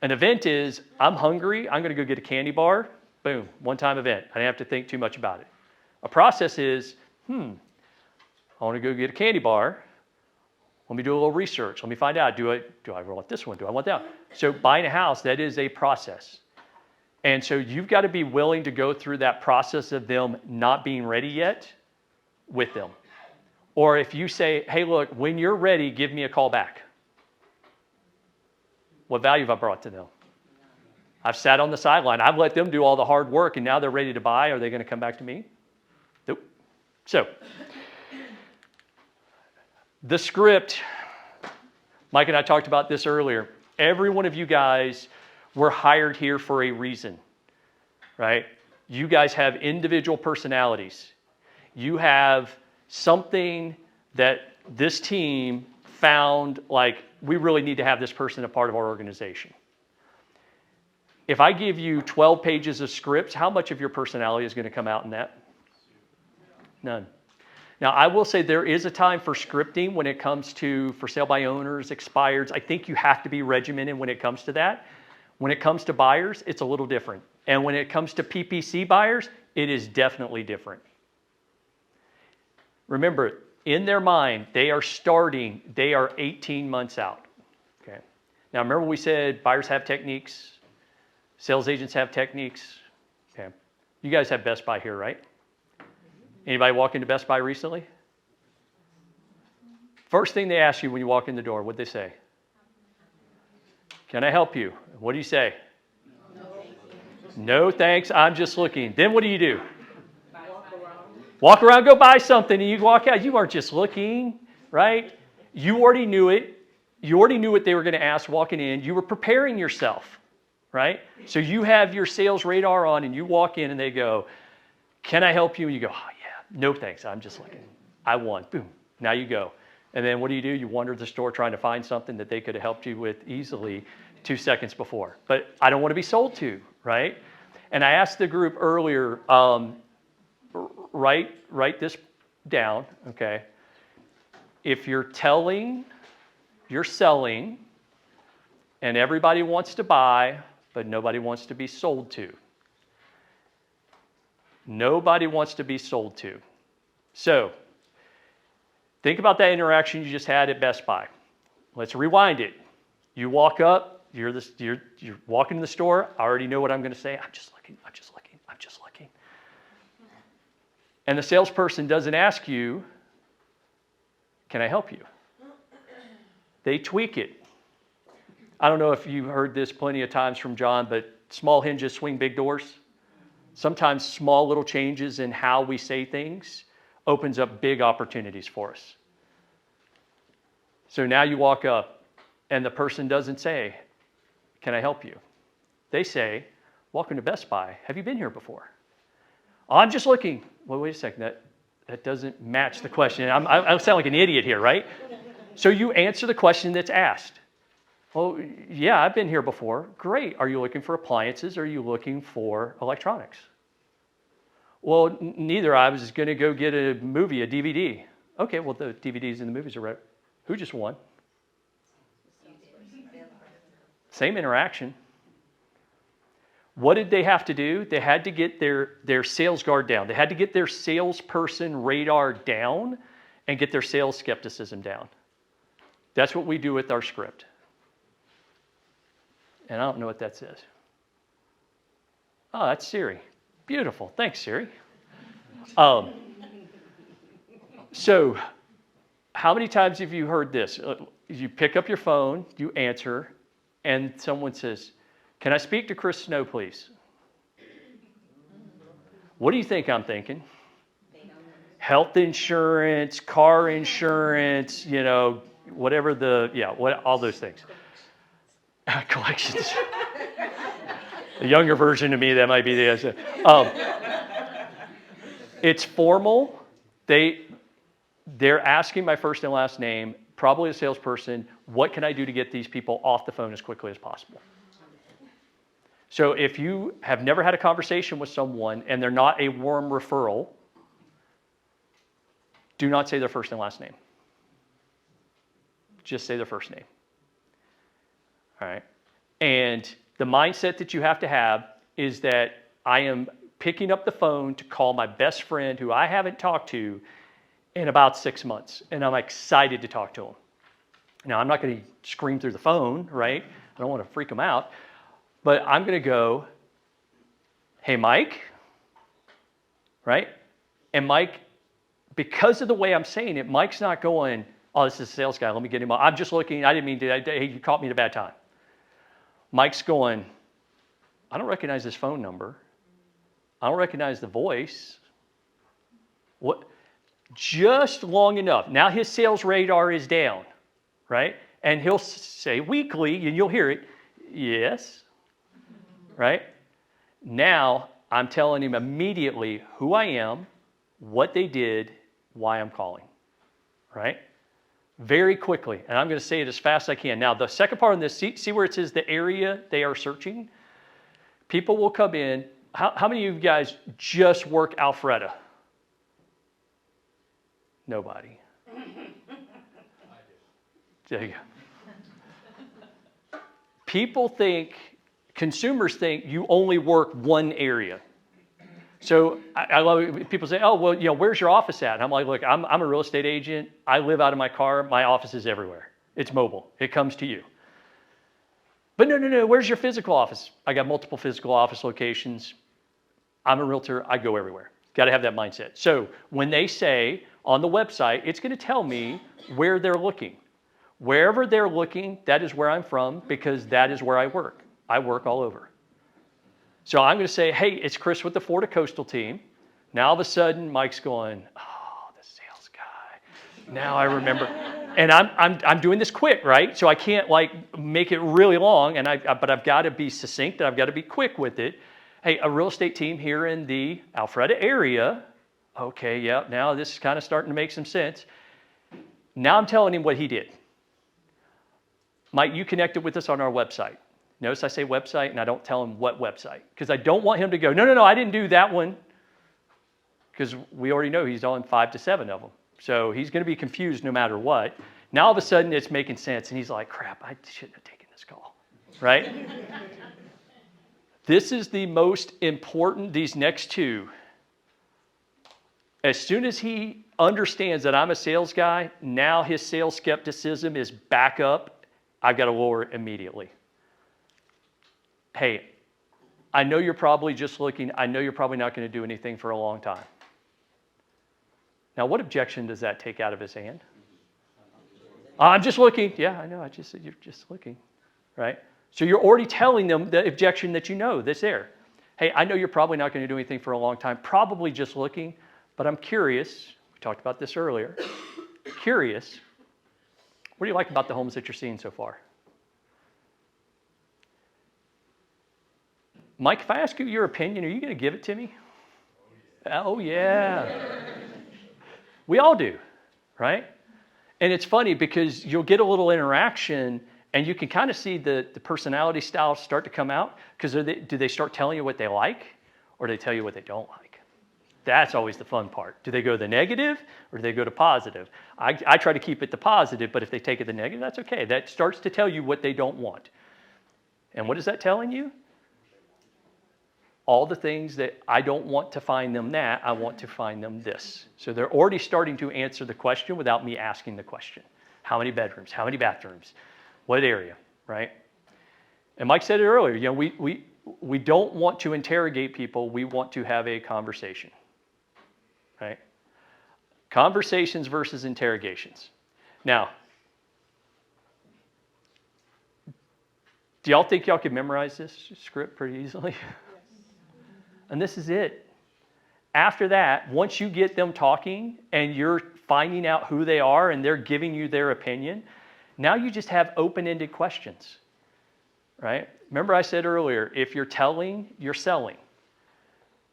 An event is, I'm hungry, I'm going to go get a candy bar, boom, one-time event. I didn't have to think too much about it. A process is, I want to go get a candy bar. Let me do a little research. Let me find out, do I want this one? Do I want that one? So buying a house, that is a process. And so you've got to be willing to go through that process of them not being ready yet with them. Or if you say, hey, look, when you're ready, give me a call back. What value have I brought to them? I've sat on the sideline. I've let them do all the hard work, and now they're ready to buy. Are they going to come back to me? Nope. So the script, Mike and I talked about this earlier. Every one of you guys were hired here for a reason, right? You guys have individual personalities. You have something that this team found, like, we really need to have this person a part of our organization. If I give you 12 pages of scripts, how much of your personality is going to come out in that? None. Now, I will say there is a time for scripting when it comes to for sale by owners, expireds. I think you have to be regimented when it comes to that. When it comes to buyers, it's a little different. And when it comes to PPC buyers, it is definitely different. Remember, in their mind, they are 18 months out. Okay. Now, remember we said buyers have techniques, sales agents have techniques. Okay. You guys have Best Buy here, right? Anybody walk into Best Buy recently? First thing they ask you when you walk in the door, what'd they say? Can I help you? What do you say? No, thanks, I'm just looking. Then what do? Walk around, go buy something, and you walk out. You aren't just looking, right? You already knew it. You already knew what they were going to ask walking in. You were preparing yourself, right? So you have your sales radar on, and you walk in, and they go, can I help you? And you go, oh, yeah, no thanks, I'm just looking. I won. Boom. Now you go. And then what do? You wander the store trying to find something that they could have helped you with easily 2 seconds before. But I don't want to be sold to, right? And I asked the group earlier, write this down, okay? If you're telling, you're selling, and everybody wants to buy, but nobody wants to be sold to. Nobody wants to be sold to. So, think about that interaction you just had at Best Buy. Let's rewind it. You walk up, you're walking in the store, I already know what I'm going to say. I'm just looking. And the salesperson doesn't ask you, can I help you? They tweak it. I don't know if you heard this plenty of times from John, but small hinges swing big doors. Sometimes small little changes in how we say things opens up big opportunities for us. So now you walk up and the person doesn't say, can I help you? They say, welcome to Best Buy. Have you been here before? Oh, I'm just looking. Well, wait a second. That doesn't match the question. I sound like an idiot here, right? So you answer the question that's asked. Well, yeah, I've been here before. Great. Are you looking for appliances or are you looking for electronics? Well, neither. I was going to go get a movie, a DVD. Okay, well, the DVDs and the movies are right. Who just won? Same interaction. What did they have to do? They had to get their sales guard down. They had to get their salesperson radar down and get their sales skepticism down. That's what we do with our script. And I don't know what that says. Oh, that's Siri. Beautiful. Thanks, Siri. So, how many times have you heard this? You pick up your phone, you answer, and someone says, can I speak to Chris Snow, please? What do you think I'm thinking? Health insurance, car insurance, whatever all those things. Collections. A younger version of me, that might be the answer. It's formal. They're asking my first and last name, probably a salesperson, what can I do to get these people off the phone as quickly as possible? So if you have never had a conversation with someone and they're not a warm referral, do not say their first and last name. Just say their first name. All right? And the mindset that you have to have is that I am picking up the phone to call my best friend who I haven't talked to in about 6 months, and I'm excited to talk to him. Now, I'm not going to scream through the phone, right? I don't want to freak him out. But I'm going to go, hey, Mike, right? And Mike, because of the way I'm saying it, Mike's not going, oh, this is a sales guy. Let me get him on. I'm just looking. I didn't mean to. Hey, you caught me at a bad time. Mike's going, I don't recognize this phone number. I don't recognize the voice. What? Just long enough. Now his sales radar is down, right? And he'll say weekly, and you'll hear it, yes. Right? Now, I'm telling him immediately who I am, what they did, why I'm calling. Right? Very quickly. And I'm going to say it as fast as I can. Now, the second part of this, see where it says the area they are searching? People will come in. How many of you guys just work Alpharetta? Nobody. There you go. People think, consumers think you only work one area. So I love it. People say, oh, well, where's your office at? And I'm like, look, I'm a real estate agent. I live out of my car. My office is everywhere. It's mobile. It comes to you. But no, where's your physical office? I got multiple physical office locations. I'm a realtor. I go everywhere. Got to have that mindset. So when they say on the website, it's going to tell me where they're looking. Wherever they're looking, that is where I'm from because that is where I work. I work all over. So I'm going to say, hey, it's Chris with the Florida Coastal team. Now all of a sudden, Mike's going, oh, the sales guy. Now I remember. And I'm doing this quick, right? So I can't make it really long, but I've got to be succinct and I've got to be quick with it. Hey, a real estate team here in the Alpharetta area. Okay, yeah, now this is kind of starting to make some sense. Now I'm telling him what he did. Mike, you connected with us on our website. Notice I say website and I don't tell him what website because I don't want him to go, no, I didn't do that one because we already know he's on 5 to 7 of them. So he's going to be confused no matter what. Now all of a sudden it's making sense and he's like, crap, I shouldn't have taken this call, right? This is the most important, these next two. As soon as he understands that I'm a sales guy, now his sales skepticism is back up. I've got to lower it immediately. Hey, I know you're probably just looking. I know you're probably not going to do anything for a long time. Now, what objection does that take out of his hand? I'm just looking. Yeah, I know. I just said you're just looking, right? So you're already telling them the objection that you know that's there. Hey, I know you're probably not going to do anything for a long time, probably just looking, but I'm curious. We talked about this earlier. Curious. What do you like about the homes that you're seeing so far? Mike, if I ask you your opinion, are you going to give it to me? Oh, yeah. We all do, right? And it's funny because you'll get a little interaction and you can kind of see the personality styles start to come out because do they start telling you what they like or do they tell you what they don't like? That's always the fun part. Do they go the negative or do they go to positive? I try to keep it the positive, but if they take it the negative, that's okay. That starts to tell you what they don't want. And what is that telling you? All the things that I don't want to find them that, I want to find them this. So they're already starting to answer the question without me asking the question. How many bedrooms? How many bathrooms? What area, right? And Mike said it earlier, we don't want to interrogate people. We want to have a conversation, right? Conversations versus interrogations. Now, do y'all think y'all could memorize this script pretty easily? And this is it. After that, once you get them talking and you're finding out who they are and they're giving you their opinion, now you just have open-ended questions, right? Remember I said earlier, if you're telling, you're selling.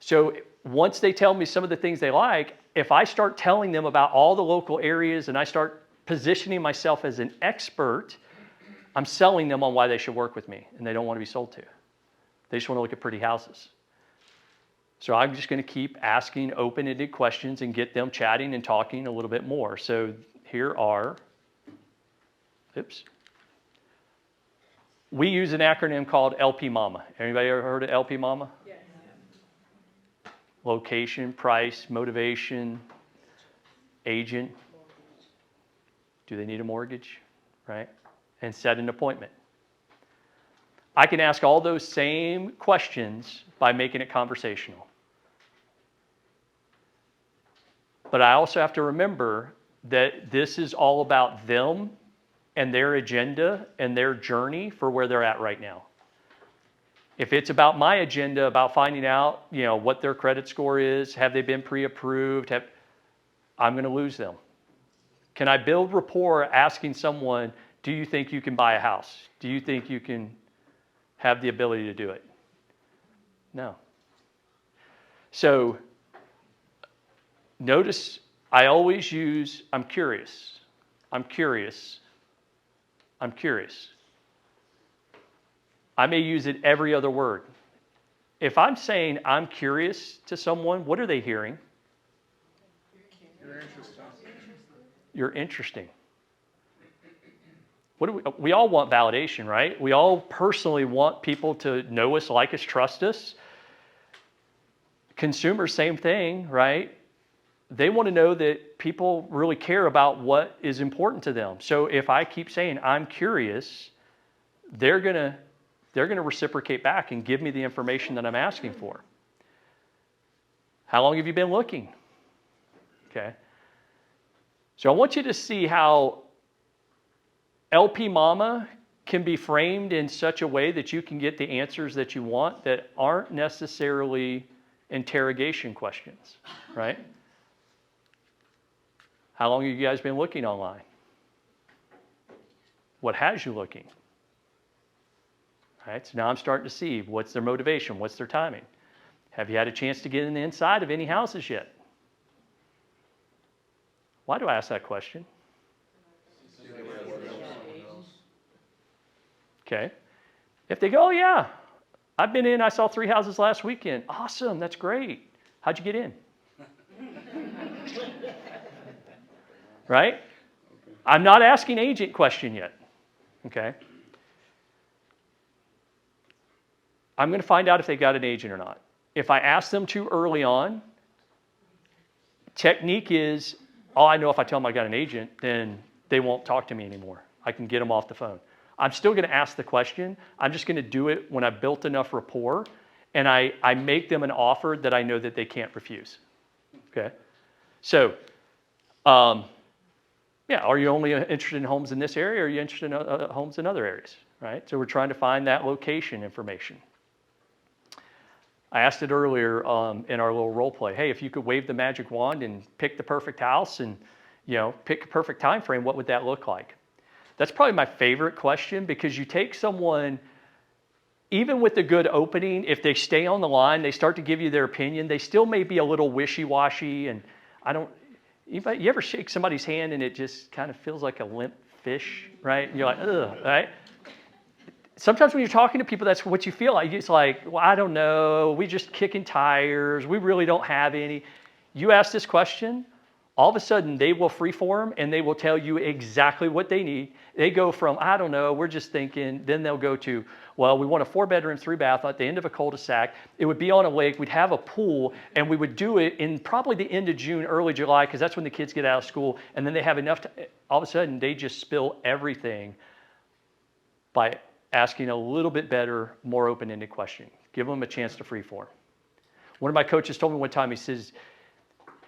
So once they tell me some of the things they like, if I start telling them about all the local areas and I start positioning myself as an expert, I'm selling them on why they should work with me and they don't want to be sold to. They just want to look at pretty houses. So I'm just going to keep asking open-ended questions and get them chatting and talking a little bit more. So here are, we use an acronym called LP Mama. Anybody ever heard of LP Mama? Yes. Location, price, motivation, agent. Do they need a mortgage? Right? And set an appointment. I can ask all those same questions by making it conversational. But I also have to remember that this is all about them and their agenda and their journey for where they're at right now. If it's about my agenda, about finding out, what their credit score is, have they been pre-approved, I'm going to lose them. Can I build rapport asking someone, do you think you can buy a house? Do you think you can have the ability to do it? No. So notice I always use, I'm curious. I'm curious. I'm curious. I may use it every other word. If I'm saying I'm curious to someone, what are they hearing? You're interesting. What do we all want validation, right? We all personally want people to know us, like us, trust us. Consumers, same thing, right? They want to know that people really care about what is important to them. So if I keep saying I'm curious, they're gonna reciprocate back and give me the information that I'm asking for. How long have you been looking? Okay. So I want you to see how LP Mama can be framed in such a way that you can get the answers that you want that aren't necessarily interrogation questions, right? How long have you guys been looking online? What has you looking? All right, so now I'm starting to see what's their motivation, what's their timing. Have you had a chance to get in the inside of any houses yet? Why do I ask that question? Okay. If they go, oh yeah, I've been in, I saw 3 houses last weekend. Awesome, that's great. How'd you get in? Right? I'm not asking agent question yet. Okay. I'm going to find out if they got an agent or not. If I ask them too early on, technique is, oh, I know if I tell them I got an agent, then they won't talk to me anymore. I can get them off the phone. I'm still going to ask the question. I'm just going to do it when I've built enough rapport and I make them an offer that I know that they can't refuse. Okay? So, yeah, are you only interested in homes in this area or are you interested in homes in other areas? Right? So we're trying to find that location information. I asked it earlier in our little role play. Hey, if you could wave the magic wand and pick the perfect house and pick a perfect time frame, what would that look like? That's probably my favorite question because you take someone, even with a good opening, if they stay on the line, they start to give you their opinion, they still may be a little wishy-washy. And you ever shake somebody's hand and it just kind of feels like a limp fish, right? And you're like, ugh, right? Sometimes when you're talking to people, that's what you feel like. It's like, well, I don't know. We just kicking tires. We really don't have any. You ask this question, all of a sudden they will freeform and they will tell you exactly what they need. They go from, I don't know, we're just thinking, then they'll go to, well, we want a 4-bedroom, 3-bath at the end of a cul-de-sac. It would be on a lake. We'd have a pool and we would do it in probably the end of June, early July, because that's when the kids get out of school. And then they have enough to, all of a sudden they just spill everything by asking a little bit better, more open-ended question. Give them a chance to freeform. One of my coaches told me one time, he says,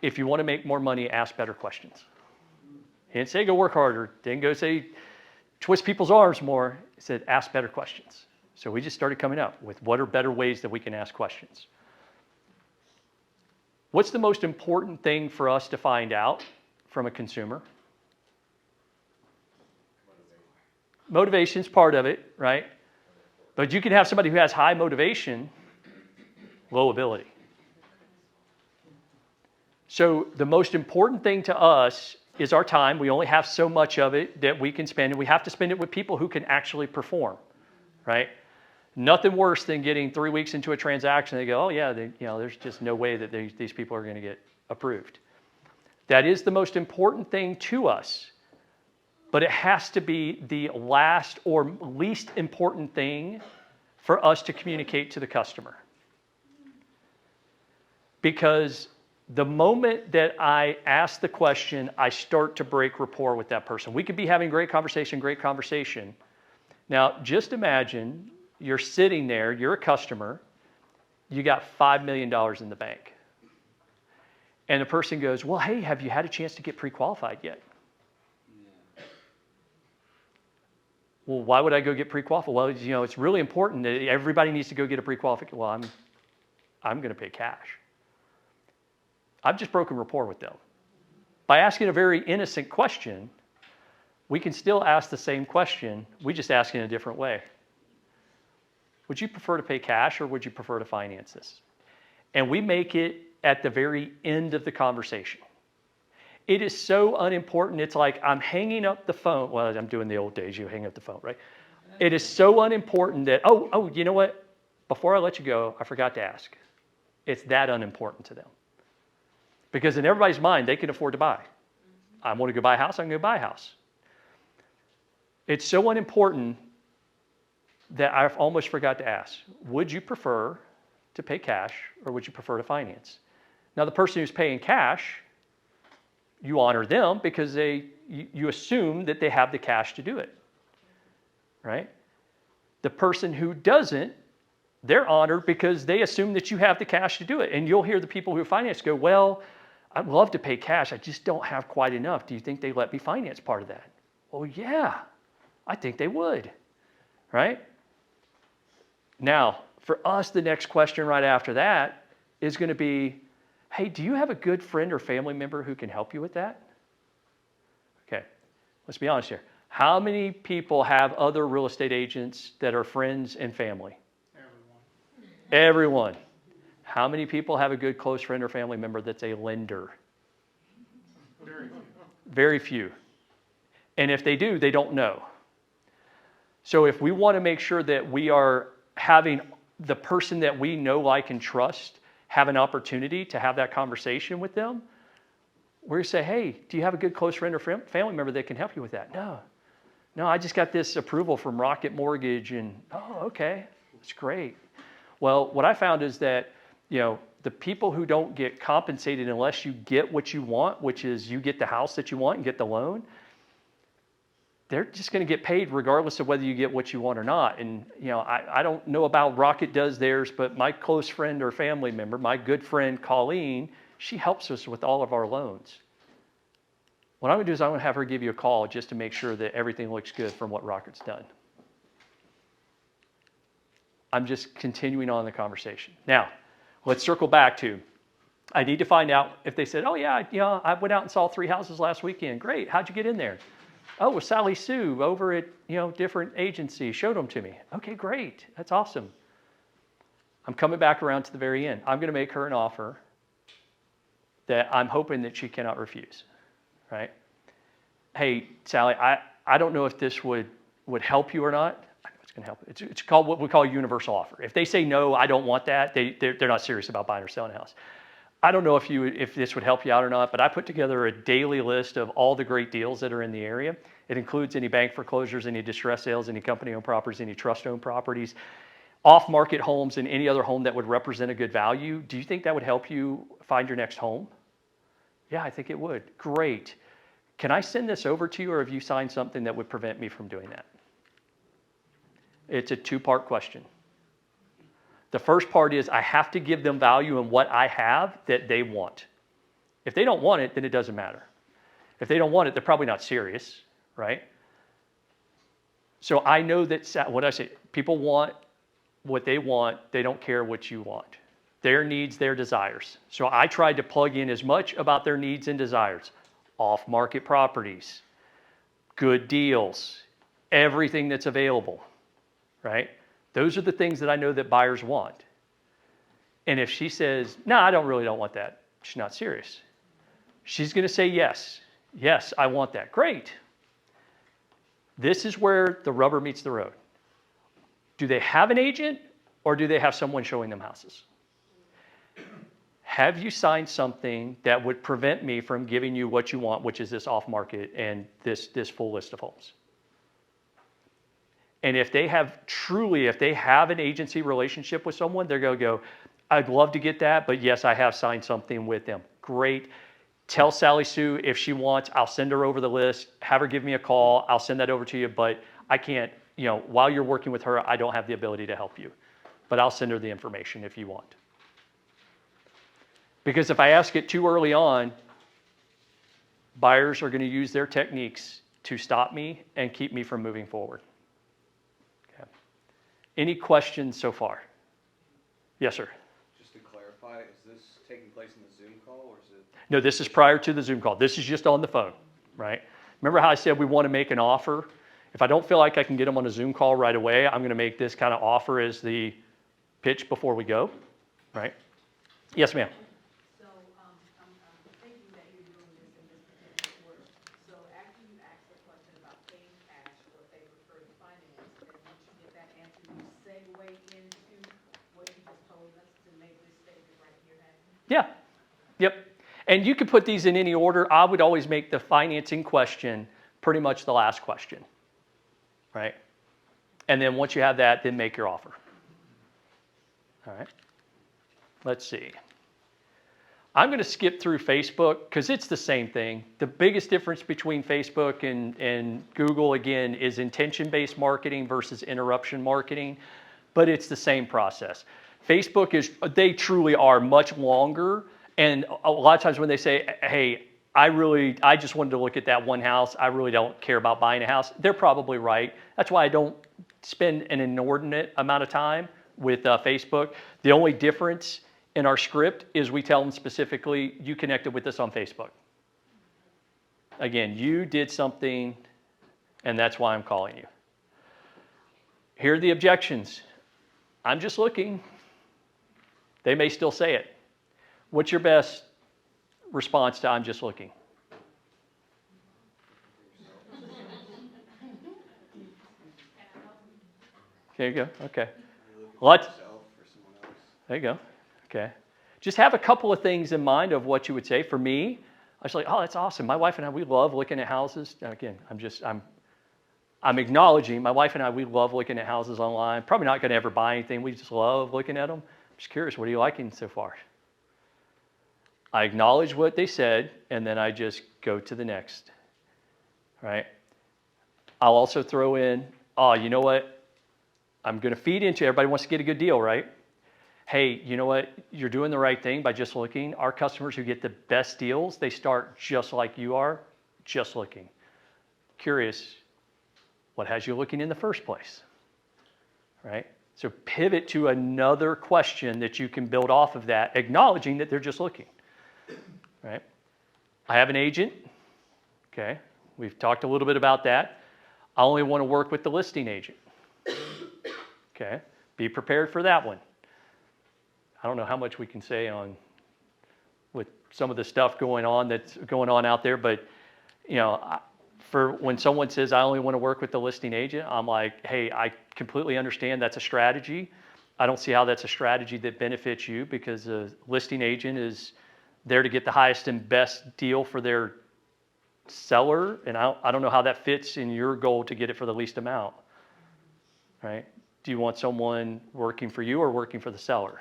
if you want to make more money, ask better questions. He didn't say go work harder. Didn't go say twist people's arms more. He said ask better questions. So we just started coming up with what are better ways that we can ask questions. What's the most important thing for us to find out from a consumer? Motivation is part of it, right? But you can have somebody who has high motivation, low ability. So the most important thing to us is our time. We only have so much of it that we can spend, and we have to spend it with people who can actually perform, right? Nothing worse than getting 3 weeks into a transaction. They go, oh yeah, there's just no way that these people are going to get approved. That is the most important thing to us. But it has to be the last or least important thing for us to communicate to the customer. Because the moment that I ask the question, I start to break rapport with that person. We could be having great conversation. Now, just imagine you're sitting there, you're a customer, you got $5 million in the bank. And the person goes, well, hey, have you had a chance to get pre-qualified yet? Well, why would I go get pre-qualified? Well, it's really important that everybody needs to go get a pre-qualification. Well, I'm going to pay cash. I've just broken rapport with them. By asking a very innocent question, we can still ask the same question. We just ask in a different way. Would you prefer to pay cash or would you prefer to finance this? And we make it at the very end of the conversation. It is so unimportant. It's like I'm hanging up the phone. Well, I'm doing the old days. You hang up the phone, right? It is so unimportant that, oh, you know what? Before I let you go, I forgot to ask. It's that unimportant to them. Because in everybody's mind, they can afford to buy. I want to go buy a house, I'm going to buy a house. It's so unimportant that I almost forgot to ask, would you prefer to pay cash or would you prefer to finance? Now, the person who's paying cash, you honor them because you assume that they have the cash to do it, right? The person who doesn't, they're honored because they assume that you have the cash to do it. And you'll hear the people who finance go, well, I'd love to pay cash. I just don't have quite enough. Do you think they let me finance part of that? Well, yeah, I think they would, right? Now, for us, the next question right after that is going to be, hey, do you have a good friend or family member who can help you with that? Okay, let's be honest here. How many people have other real estate agents that are friends and family? Everyone. How many people have a good close friend or family member that's a lender? Very few. Very few. And if they do, they don't know. So if we want to make sure that we are having the person that we know, like, and trust have an opportunity to have that conversation with them, we're going to say, hey, do you have a good close friend or family member that can help you with that? No, I just got this approval from Rocket Mortgage, and oh, okay, that's great. Well, what I found is that, the people who don't get compensated unless you get what you want, which is you get the house that you want and get the loan, they're just going to get paid regardless of whether you get what you want or not. And, I don't know about Rocket does theirs, but my close friend or family member, my good friend Colleen, she helps us with all of our loans. What I'm going to do is I'm going to have her give you a call just to make sure that everything looks good from what Rocket's done. I'm just continuing on the conversation. Now, let's circle back to, I need to find out if they said, oh yeah, I went out and saw 3 houses last weekend. Great, how'd you get in there? Oh, with Sally Sue over at, different agencies, showed them to me. Okay, great, that's awesome. I'm coming back around to the very end. I'm going to make her an offer that I'm hoping that she cannot refuse, right? Hey, Sally, I don't know if this would help you or not. I know it's going to help. It's called what we call a universal offer. If they say, no, I don't want that, they're not serious about buying or selling a house. I don't know if this would help you out or not, but I put together a daily list of all the great deals that are in the area. It includes any bank foreclosures, any distress sales, any company-owned properties, any trust-owned properties, off-market homes, and any other home that would represent a good value. Do you think that would help you find your next home? Yeah, I think it would. Great. Can I send this over to you, or have you signed something that would prevent me from doing that? It's a 2-part question. The first part is I have to give them value in what I have that they want. If they don't want it, then it doesn't matter. If they don't want it, they're probably not serious, right? So I know that what I say, people want what they want. They don't care what you want. Their needs, their desires. So I tried to plug in as much about their needs and desires. Off-market properties, good deals, everything that's available, right? Those are the things that I know that buyers want. And if she says, no, I don't want that, she's not serious. She's going to say yes. Yes, I want that. Great. This is where the rubber meets the road. Do they have an agent, or do they have someone showing them houses? Have you signed something that would prevent me from giving you what you want, which is this off-market and this full list of homes? And if they have an agency relationship with someone, they're going to go, I'd love to get that, but yes, I have signed something with them. Great. Tell Sally Sue if she wants, I'll send her over the list, have her give me a call, I'll send that over to you, but I can't, while you're working with her, I don't have the ability to help you. But I'll send her the information if you want. Because if I ask it too early on, buyers are going to use their techniques to stop me and keep me from moving forward. Okay. Any questions so far? Yes, sir. Just to clarify, is this taking place in the Zoom call, or is it? No, this is prior to the Zoom call. This is just on the phone, right? Remember how I said we want to make an offer? If I don't feel like I can get them on a Zoom call right away, I'm going to make this kind of offer as the pitch before we go, right? Yes, ma'am. So, I'm thinking that you're doing this in this particular order. So after you ask the question about paying cash or if they prefer to finance, then once you get that answer, you segue into what you just told us to make this statement right here happen? Yeah. Yep. And you could put these in any order. I would always make the financing question pretty much the last question, right? And then once you have that, then make your offer. All right. Let's see. I'm going to skip through Facebook because it's the same thing. The biggest difference between Facebook and Google, again, is intention-based marketing versus interruption marketing, but it's the same process. Facebook they truly are much longer. And a lot of times when they say, hey, I just wanted to look at that one house, I really don't care about buying a house, they're probably right. That's why I don't spend an inordinate amount of time with Facebook. The only difference in our script is we tell them specifically, you connected with us on Facebook. Again, you did something, and that's why I'm calling you. Here are the objections. I'm just looking. They may still say it. What's your best response to I'm just looking? There you go. Okay. Let's. There you go. Okay. Just have a couple of things in mind of what you would say. For me, I was like, oh, that's awesome. My wife and I, we love looking at houses. Again, I'm acknowledging my wife and I, we love looking at houses online. Probably not going to ever buy anything. We just love looking at them. I'm just curious, what are you liking so far? I acknowledge what they said, and then I just go to the next, right? I'll also throw in, oh, you know what? I'm going to feed into, everybody wants to get a good deal, right? Hey, you know what? You're doing the right thing by just looking. Our customers who get the best deals, they start just like you are, just looking. Curious, what has you looking in the first place, right? So pivot to another question that you can build off of that, acknowledging that they're just looking. Right? I have an agent. Okay. We've talked a little bit about that. I only want to work with the listing agent. Okay. Be prepared for that one. I don't know how much we can say on with some of the stuff that's going on out there, but you know, for when someone says I only want to work with the listing agent, I'm like, hey, I completely understand that's a strategy. I don't see how that's a strategy that benefits you because a listing agent is there to get the highest and best deal for their seller, and I don't know how that fits in your goal to get it for the least amount, right? Do you want someone working for you or working for the seller?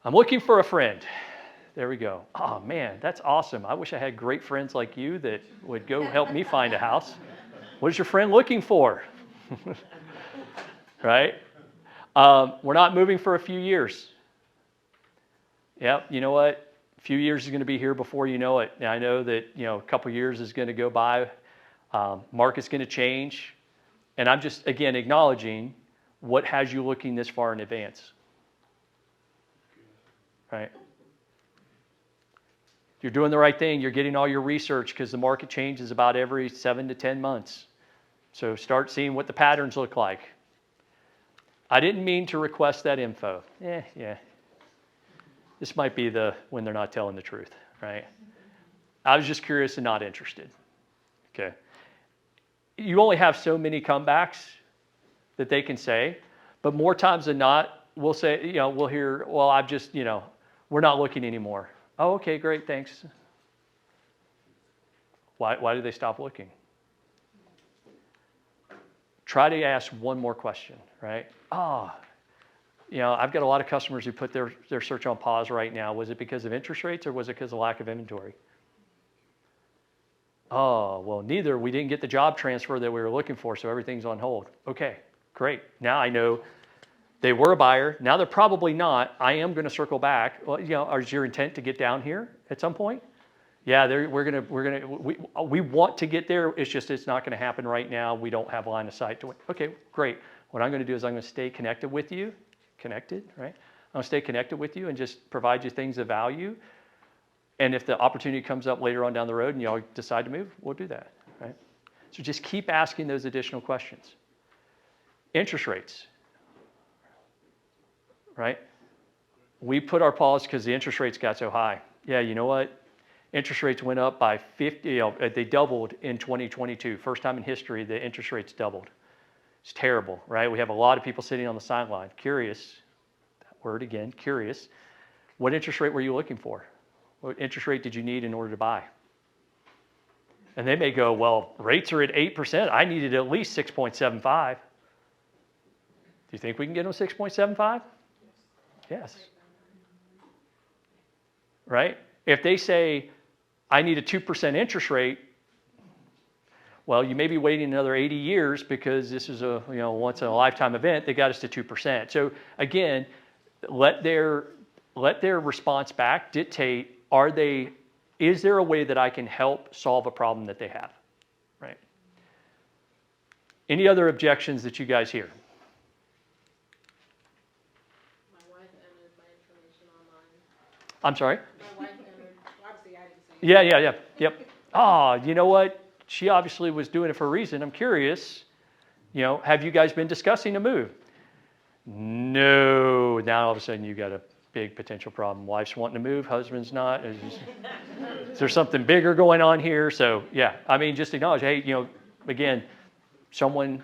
I'm looking for a friend. There we go. Oh man, that's awesome. I wish I had great friends like you that would go help me find a house. What is your friend looking for? Right? We're not moving for a few years. Yep, you know what? A few years is going to be here before you know it. Now, I know that, a couple years is going to go by. Market's going to change. And I'm just, again, acknowledging what has you looking this far in advance. Right? You're doing the right thing. You're getting all your research because the market changes about every 7 to 10 months. So start seeing what the patterns look like. I didn't mean to request that info. Yeah. This might be when they're not telling the truth, right? I was just curious and not interested. Okay. You only have so many comebacks that they can say, but more times than not, we'll say, we'll hear, well, I've just, we're not looking anymore. Oh, okay, great, thanks. Why did they stop looking? Try to ask one more question, right? I've got a lot of customers who put their search on pause right now. Was it because of interest rates or was it because of lack of inventory? Oh, well, neither. We didn't get the job transfer that we were looking for, so everything's on hold. Okay, great. Now I know they were a buyer. Now they're probably not. I am going to circle back. Well, is your intent to get down here at some point? Yeah, we want to get there. It's just it's not going to happen right now. We don't have line of sight to it. Okay, great. What I'm going to do is I'm going to stay connected with you. Connected, right? I'm going to stay connected with you and just provide you things of value. And if the opportunity comes up later on down the road and y'all decide to move, we'll do that, right? So just keep asking those additional questions. Interest rates, right? We put our pause because the interest rates got so high. Yeah, you know what? Interest rates went up by 50, they doubled in 2022. First time in history, the interest rates doubled. It's terrible, right? We have a lot of people sitting on the sideline. Curious, that word again, curious. What interest rate were you looking for? What interest rate did you need in order to buy? And they may go, well, rates are at 8%. I needed at least 6.75. Do you think we can get them 6.75? Yes. Right? If they say, I need a 2% interest rate, well, you may be waiting another 80 years because this is a once in a lifetime event. They got us to 2%. So again, let their response back dictate, is there a way that I can help solve a problem that they have? Right? Any other objections that you guys hear? My wife entered my information online. I'm sorry? My wife entered, obviously I didn't say. Yeah. Yep. Ah, you know what? She obviously was doing it for a reason. I'm curious. Have you guys been discussing a move? No. Now all of a sudden you got a big potential problem. Wife's wanting to move, husband's not. Is there something bigger going on here? So yeah, I mean, just acknowledge, hey, again, someone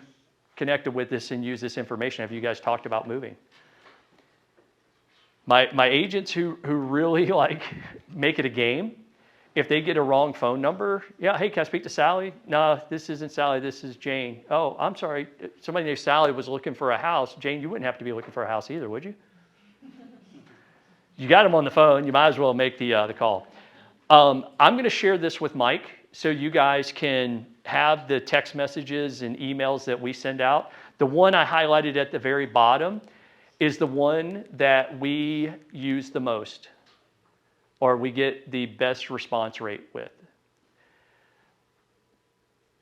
connected with this and used this information. Have you guys talked about moving? My agents who really make it a game, if they get a wrong phone number, yeah, hey, can I speak to Sally? No, this isn't Sally, this is Jane. Oh, I'm sorry, somebody named Sally was looking for a house. Jane, you wouldn't have to be looking for a house either, would you? You got them on the phone, you might as well make the call. I'm going to share this with Mike so you guys can have the text messages and emails that we send out. The one I highlighted at the very bottom is the one that we use the most, or we get the best response rate with.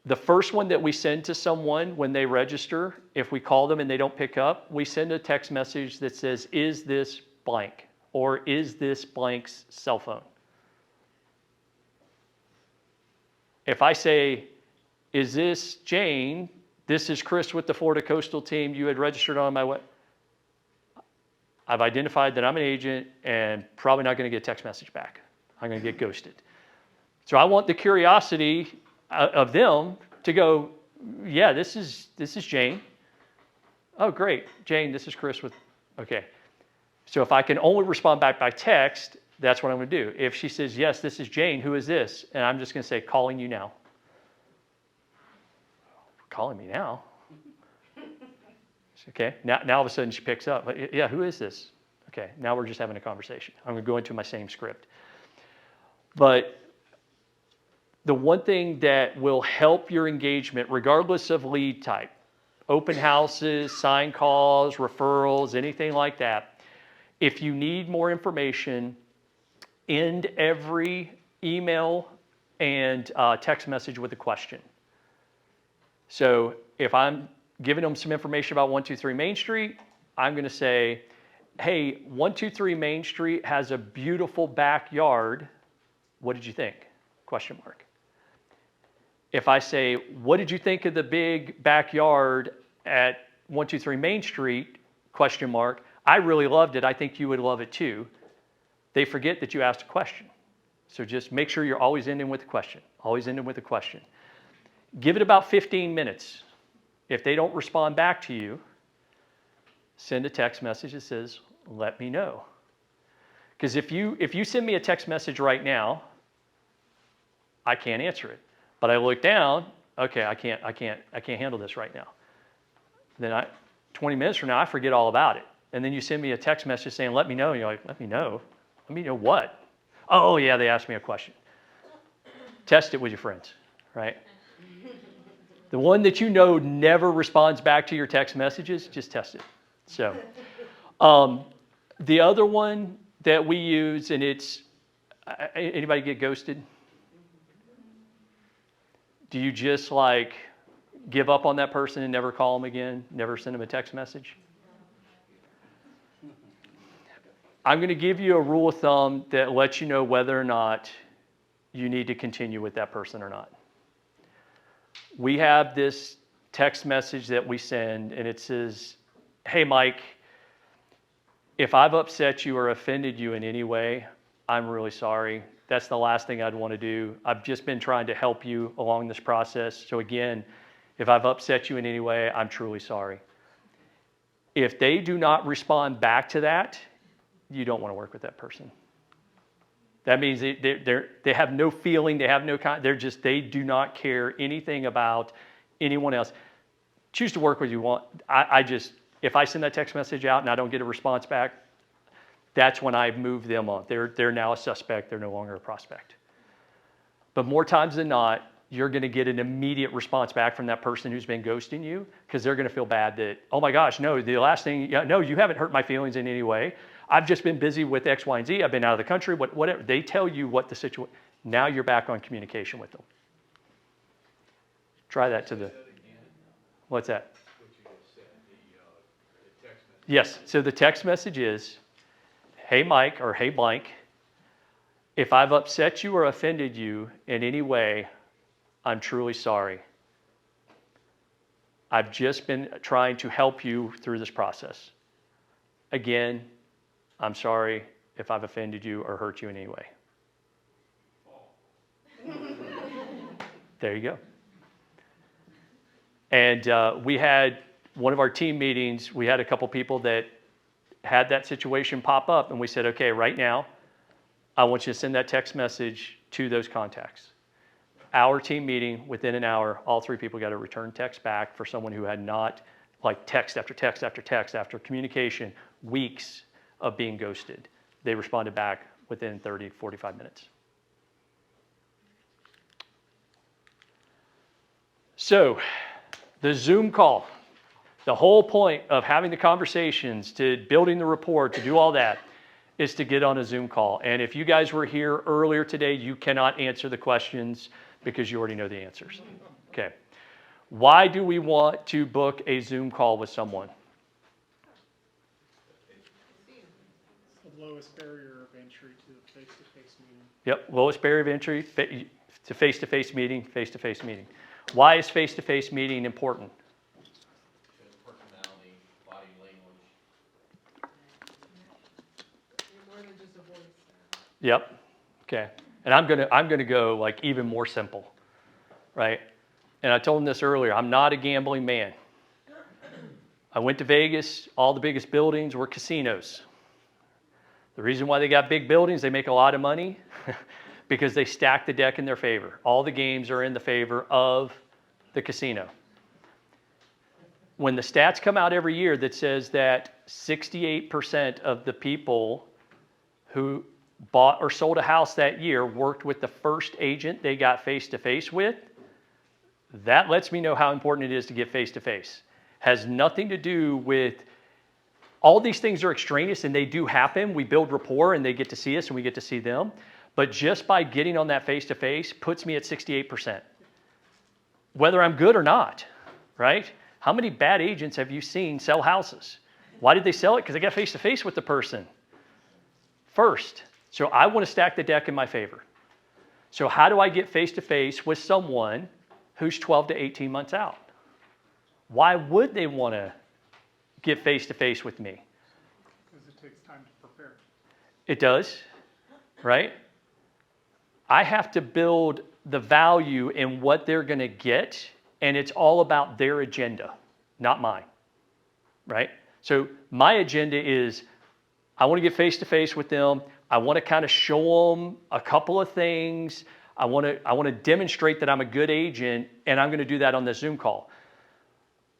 The first one that we send to someone when they register, if we call them and they don't pick up, we send a text message that says, is this blank? Or is this blank's cell phone? If I say, is this Jane? This is Chris with the Florida Coastal Team. You had registered on my web. I've identified that I'm an agent and probably not going to get a text message back. I'm going to get ghosted. So I want the curiosity of them to go, yeah, this is Jane. Oh, great. Jane, this is Chris with, okay. So if I can only respond back by text, that's what I'm going to do. If she says, yes, this is Jane, who is this? And I'm just going to say, calling you now. Calling me now? Okay, now all of a sudden she picks up. Yeah, who is this? Okay, now we're just having a conversation. I'm going to go into my same script. But the one thing that will help your engagement, regardless of lead type, open houses, sign calls, referrals, anything like that, if you need more information, end every email and text message with a question. So if I'm giving them some information about 123 Main Street, I'm going to say, hey, 123 Main Street has a beautiful backyard. What did you think? Question mark. If I say, what did you think of the big backyard at 123 Main Street? Question mark. I really loved it. I think you would love it too. They forget that you asked a question. So just make sure you're always ending with a question. Always ending with a question. Give it about 15 minutes. If they don't respond back to you, send a text message that says, let me know. Because if you send me a text message right now, I can't answer it. But I look down, okay, I can't handle this right now. Then 20 minutes from now, I forget all about it. And then you send me a text message saying, let me know. And you're like, let me know? Let me know what? Oh yeah, they asked me a question. Test it with your friends, right? The one that you know never responds back to your text messages, just test it. So the other one that we use, and it's, anybody get ghosted? Do you just give up on that person and never call them again? Never send them a text message? I'm going to give you a rule of thumb that lets you know whether or not you need to continue with that person or not. We have this text message that we send, and it says, hey, Mike, if I've upset you or offended you in any way, I'm really sorry. That's the last thing I'd want to do. I've just been trying to help you along this process. So again, if I've upset you in any way, I'm truly sorry. If they do not respond back to that, you don't want to work with that person. That means they have no feeling, they have no, they do not care anything about anyone else. Choose to work with you want. If I send that text message out and I don't get a response back, that's when I move them on. They're now a suspect, they're no longer a prospect. But more times than not, you're going to get an immediate response back from that person who's been ghosting you, because they're going to feel bad that, oh my gosh, no, the last thing, no, you haven't hurt my feelings in any way. I've just been busy with X, Y, and Z. I've been out of the country, whatever. They tell you what the situation, now you're back on communication with them. Try that to the, what's that? What you just said, the text message. Yes, so the text message is, hey Mike, or hey blank, if I've upset you or offended you in any way, I'm truly sorry. I've just been trying to help you through this process. Again, I'm sorry if I've offended you or hurt you in any way. There you go. And we had one of our team meetings, we had a couple people that had that situation pop up, and we said, okay, right now, I want you to send that text message to those contacts. Our team meeting, within an hour, all 3 people got a return text back for someone who had not, like text after text after text after communication, weeks of being ghosted. They responded back within 30, 45 minutes. So, the Zoom call, the whole point of having the conversations, to building the rapport, to do all that, is to get on a Zoom call. And if you guys were here earlier today, you cannot answer the questions because you already know the answers. Okay. Why do we want to book a Zoom call with someone? It's the lowest barrier of entry to the face-to-face meeting. Yep, lowest barrier of entry to face-to-face meeting, face-to-face meeting. Why is face-to-face meeting important? Personality, body language. You're more than just a voice. Yep. Okay. And I'm gonna go like even more simple, right? And I told him this earlier. I'm not a gambling man. I went to Vegas. All the biggest buildings were casinos. The reason why they got big buildings, they make a lot of money because they stack the deck in their favor. All the games are in the favor of the casino. When the stats come out every year that says that 68% of the people who bought or sold a house that year worked with the first agent they got face-to-face with, that lets me know how important it is to get face-to-face. Has nothing to do with, all these things are extraneous and they do happen. We build rapport and they get to see us and we get to see them. But just by getting on that face-to-face puts me at 68%. Whether I'm good or not, right? How many bad agents have you seen sell houses? Why did they sell it? Because they got face-to-face with the person first. So I want to stack the deck in my favor. So how do I get face-to-face with someone who's 12 to 18 months out? Why would they want to get face-to-face with me? Because it takes time to prepare. It does, right? I have to build the value in what they're going to get, and it's all about their agenda, not mine, right? So my agenda is I want to get face-to-face with them. I want to kind of show them a couple of things. I want to demonstrate that I'm a good agent, and I'm going to do that on the Zoom call.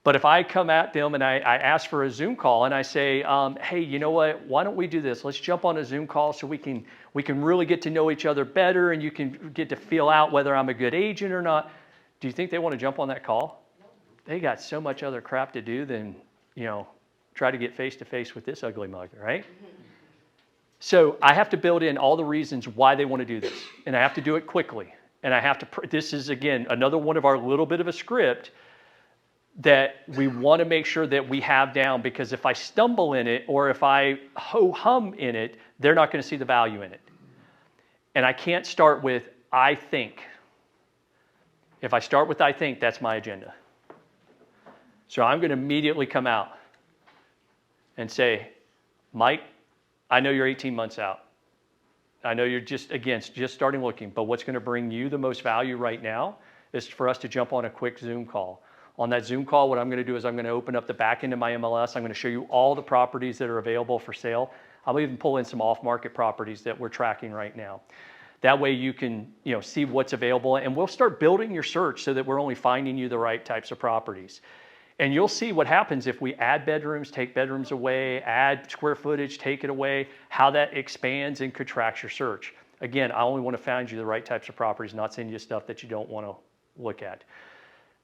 But if I come at them and I ask for a Zoom call and I say, hey, you know what? Why don't we do this? Let's jump on a Zoom call so we can really get to know each other better, and you can get to feel out whether I'm a good agent or not. Do you think they want to jump on that call? They got so much other crap to do than, try to get face-to-face with this ugly mug, right? So I have to build in all the reasons why they want to do this, and I have to do it quickly. And I have to, this is, again, another one of our little bit of a script that we want to make sure that we have down, because if I stumble in it or if I ho-hum in it, they're not going to see the value in it. And I can't start with, I think. If I start with I think, that's my agenda. So I'm going to immediately come out and say, Mike, I know you're 18 months out. I know you're just starting looking, but what's going to bring you the most value right now is for us to jump on a quick Zoom call. On that Zoom call, what I'm going to do is I'm going to open up the back end of my MLS. I'm going to show you all the properties that are available for sale. I'll even pull in some off-market properties that we're tracking right now. That way you can, see what's available, and we'll start building your search so that we're only finding you the right types of properties. And you'll see what happens if we add bedrooms, take bedrooms away, add square footage, take it away, how that expands and contracts your search. Again, I only want to find you the right types of properties, not send you stuff that you don't want to look at.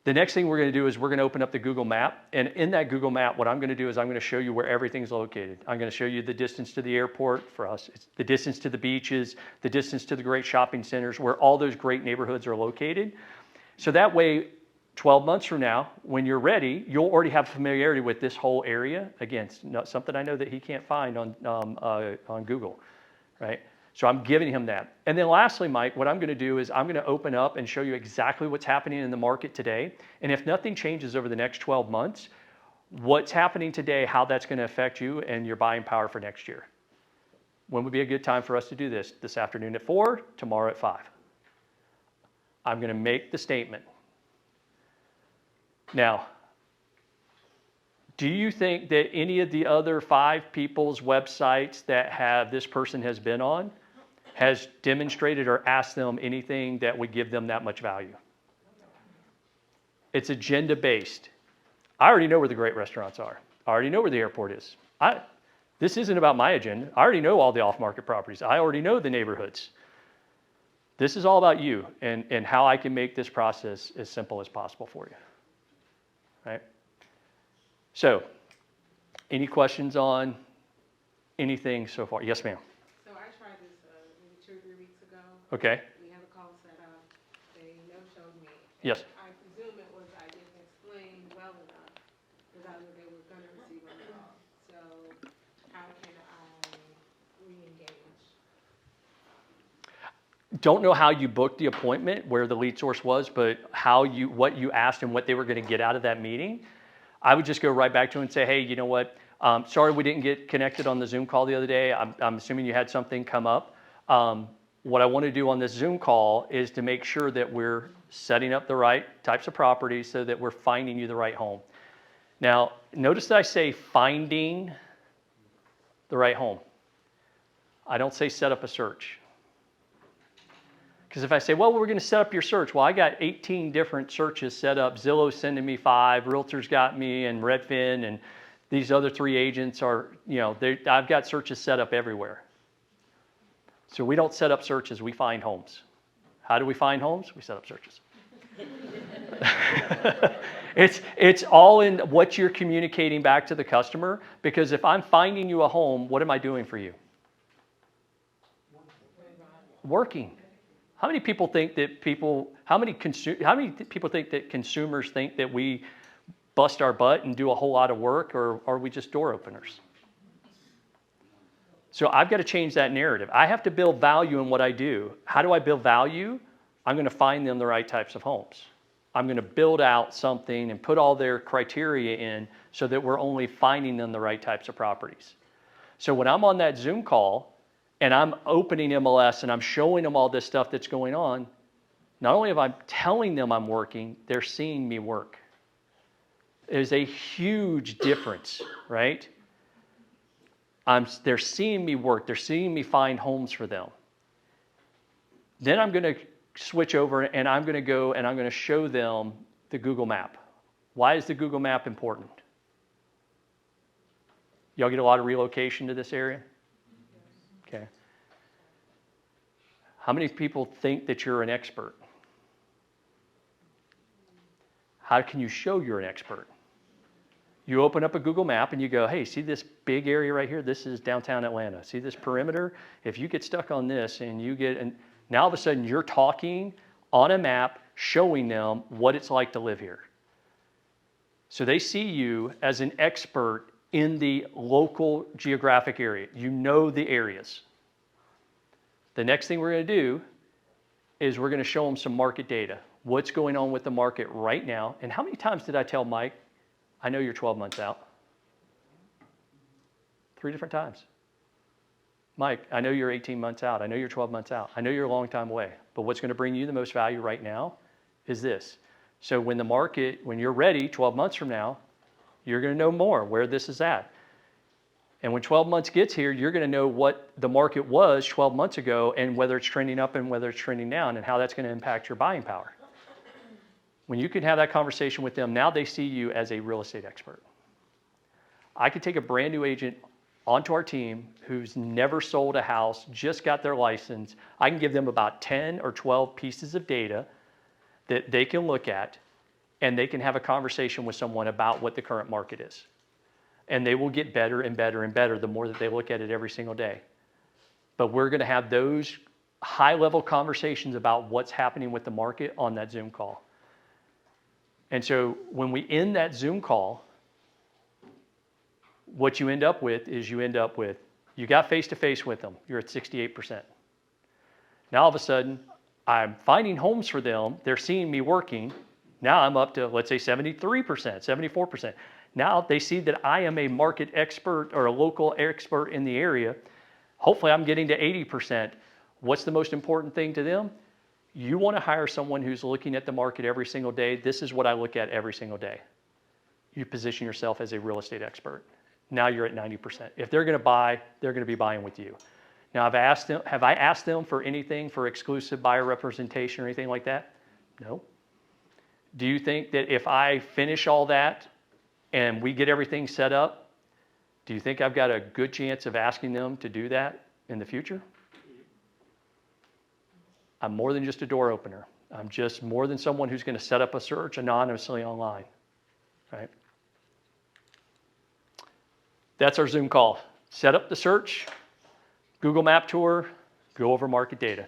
The next thing we're going to do is we're going to open up the Google map. And in that Google map, what I'm going to do is I'm going to show you where everything's located. I'm going to show you the distance to the airport for us, it's the distance to the beaches, the distance to the great shopping centers, where all those great neighborhoods are located. So that way, 12 months from now, when you're ready, you'll already have familiarity with this whole area. Again, it's not something I know that he can't find on Google, right? So I'm giving him that. And then lastly, Mike, what I'm going to do is I'm going to open up and show you exactly what's happening in the market today. And if nothing changes over the next 12 months, what's happening today, how that's going to affect you and your buying power for next year. When would be a good time for us to do this? This afternoon at 4, tomorrow at 5. I'm going to make the statement. Now, do you think that any of the other 5 people's websites that this person has been on has demonstrated or asked them anything that would give them that much value? It's agenda-based. I already know where the great restaurants are. I already know where the airport is. This isn't about my agenda. I already know all the off-market properties. I already know the neighborhoods. This is all about you and how I can make this process as simple as possible for you. Right? So, any questions on anything so far? Yes, ma'am. So I tried this maybe 2 or 3 weeks ago. Okay. We have a call set up. They no-showed me. Yes. I presume it was I didn't explain well enough because I knew they were going to receive a call. So how can I re-engage? Don't know how you booked the appointment, where the lead source was, but what you asked and what they were going to get out of that meeting. I would just go right back to him and say, hey, you know what? Sorry we didn't get connected on the Zoom call the other day. I'm assuming you had something come up. What I want to do on this Zoom call is to make sure that we're setting up the right types of properties so that we're finding you the right home. Now, notice that I say finding the right home. I don't say set up a search. Because if I say, well, we're going to set up your search. Well, I got 18 different searches set up. Zillow's sending me 5. Realtor's got me, and Redfin, and these other 3 agents are, I've got searches set up everywhere. So we don't set up searches. We find homes. How do we find homes? We set up searches. It's all in what you're communicating back to the customer. Because if I'm finding you a home, what am I doing for you? Working. How many people think that consumers think that we bust our butt and do a whole lot of work, or are we just door openers? So I've got to change that narrative. I have to build value in what I do. How do I build value? I'm going to find them the right types of homes. I'm going to build out something and put all their criteria in so that we're only finding them the right types of properties. So when I'm on that Zoom call, and I'm opening MLS and I'm showing them all this stuff that's going on, not only am I telling them I'm working, they're seeing me work. There's a huge difference, right? They're seeing me work. They're seeing me find homes for them. Then I'm going to switch over and I'm going to go and I'm going to show them the Google map. Why is the Google map important? Y'all get a lot of relocation to this area? Okay. How many people think that you're an expert? How can you show you're an expert? You open up a Google map and you go, hey, see this big area right here? This is downtown Atlanta. See this perimeter? If you get stuck on this and now all of a sudden you're talking on a map, showing them what it's like to live here. So they see you as an expert in the local geographic area. You know the areas. The next thing we're going to do is we're going to show them some market data. What's going on with the market right now? And how many times did I tell Mike, I know you're 12 months out? 3 different times. Mike, I know you're 18 months out. I know you're 12 months out. I know you're a long time away. But what's going to bring you the most value right now is this. So when you're ready 12 months from now, you're going to know more where this is at. And when 12 months gets here, you're going to know what the market was 12 months ago and whether it's trending up and whether it's trending down and how that's going to impact your buying power. When you can have that conversation with them, now they see you as a real estate expert. I could take a brand new agent onto our team who's never sold a house, just got their license. I can give them about 10 or 12 pieces of data that they can look at, and they can have a conversation with someone about what the current market is. And they will get better and better and better the more that they look at it every single day. But we're going to have those high-level conversations about what's happening with the market on that Zoom call. And so when we end that Zoom call, what you end up with is you got face-to-face with them. You're at 68%. Now all of a sudden, I'm finding homes for them. They're seeing me working. Now I'm up to, let's say, 73%, 74%. Now they see that I am a market expert or a local expert in the area. Hopefully I'm getting to 80%. What's the most important thing to them? You want to hire someone who's looking at the market every single day. This is what I look at every single day. You position yourself as a real estate expert. Now you're at 90%. If they're going to buy, they're going to be buying with you. Now have I asked them for anything for exclusive buyer representation or anything like that? No. Do you think that if I finish all that and we get everything set up, do you think I've got a good chance of asking them to do that in the future? I'm more than just a door opener. I'm just more than someone who's going to set up a search anonymously online, right? That's our Zoom call. Set up the search, Google Map tour, go over market data.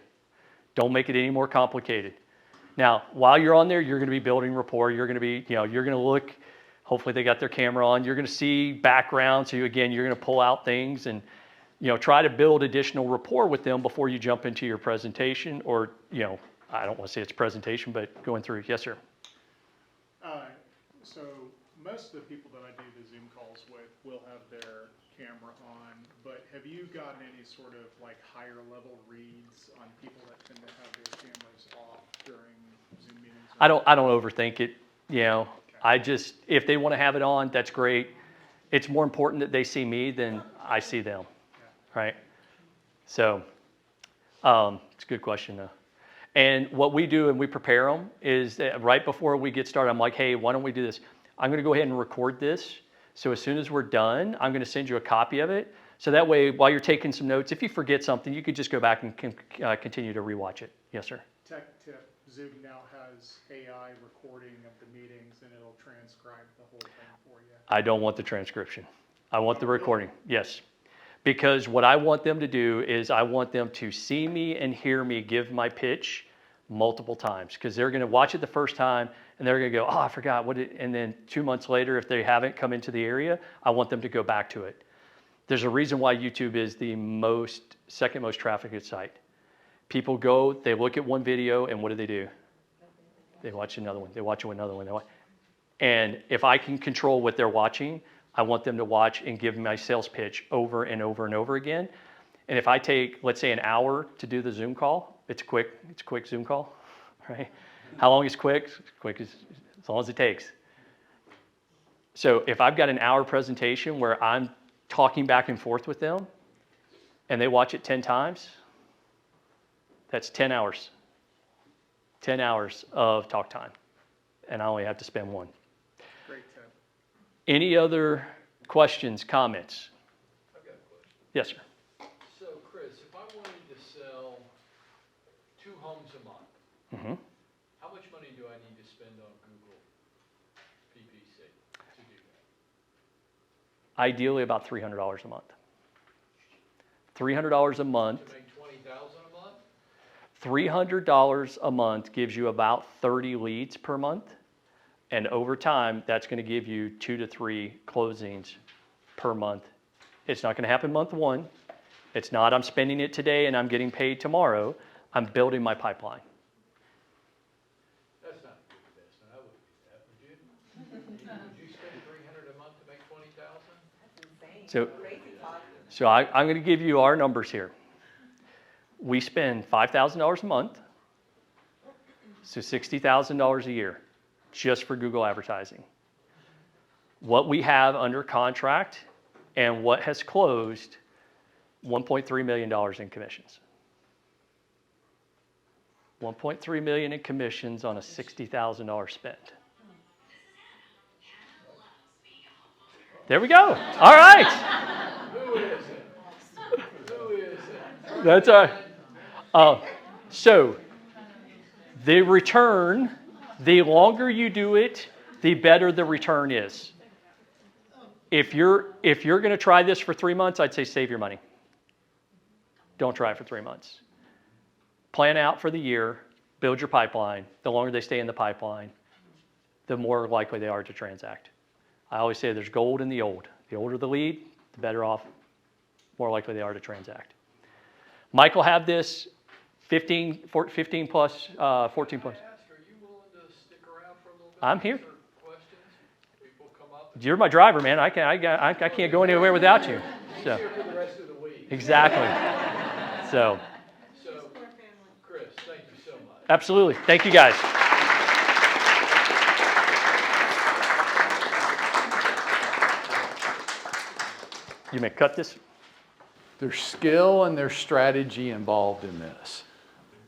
Don't make it any more complicated. Now, while you're on there, you're going to be building rapport. You're going to be, you're going to look. Hopefully they got their camera on. You're going to see background. So again, you're going to pull out things and, try to build additional rapport with them before you jump into your presentation or, I don't want to say it's a presentation, but going through. Yes, sir. So most of the people that I do the Zoom calls with will have their camera on, but have you gotten any sort of like higher level reads on people that tend to have their cameras off during Zoom meetings? I don't overthink it. I just, if they want to have it on, that's great. It's more important that they see me than I see them, right? So it's a good question though. And what we do and we prepare them is that right before we get started, I'm like, hey, why don't we do this? I'm going to go ahead and record this. So as soon as we're done, I'm going to send you a copy of it. So that way, while you're taking some notes, if you forget something, you could just go back and continue to rewatch it. Yes, sir. Tech tip, Zoom now has AI recording of the meetings and it'll transcribe the whole thing for you. I don't want the transcription. I want the recording. Yes. Because what I want them to do is I want them to see me and hear me give my pitch multiple times because they're going to watch it the first time and they're going to go, oh, I forgot what it, and then 2 months later, if they haven't come into the area, I want them to go back to it. There's a reason why YouTube is the second most trafficked site. People go, they look at one video and what do? They watch another one. They watch another one. And if I can control what they're watching, I want them to watch and give my sales pitch over and over and over again. And if I take, let's say, an hour to do the Zoom call, it's a quick Zoom call, right? How long is quick? Quick as long as it takes. So if I've got an hour presentation where I'm talking back and forth with them and they watch it 10 times, that's 10 hours. 10 hours of talk time. And I only have to spend one. Great tip. Any other questions, comments? I've got a question. Yes, sir. So, Chris, if I wanted to sell 2 homes a month, Mm-hmm. how much money do I need to spend on Google PPC to do that? Ideally about $300 a month. $300 a month. To make 20,000 a month? $300 a month gives you about 30 leads per month. And over time, that's going to give you 2 to 3 closings per month. It's not going to happen month 1. It's not I'm spending it today and I'm getting paid tomorrow. I'm building my pipeline. That's not a good investment. I wouldn't do that, would you? Would you spend $300 a month to make 20,000? That's insane. So, Crazy talk. so I'm going to give you our numbers here. We spend $5,000 a month, so $60,000 a year just for Google advertising. What we have under contract and what has closed, $1.3 million in commissions. $1.3 million in commissions on a $60,000 spend. There we go. All right. Who is it? Who is it? That's all right. So the return, the longer you do it, the better the return is. If you're going to try this for 3 months, I'd say save your money. Don't try it for 3 months. Plan out for the year, build your pipeline. The longer they stay in the pipeline, the more likely they are to transact. I always say there's gold in the old. The older the lead, the better off, more likely they are to transact. Mike will have this 15 plus, 14 plus. Are you willing to stick around for a little bit? I'm here. Answer questions? People come up. You're my driver, man. I can't go anywhere without you. So Here for the rest of the week. exactly. So Chris, thank you so much. absolutely. Thank you guys. You may cut this. There's skill and there's strategy involved in this.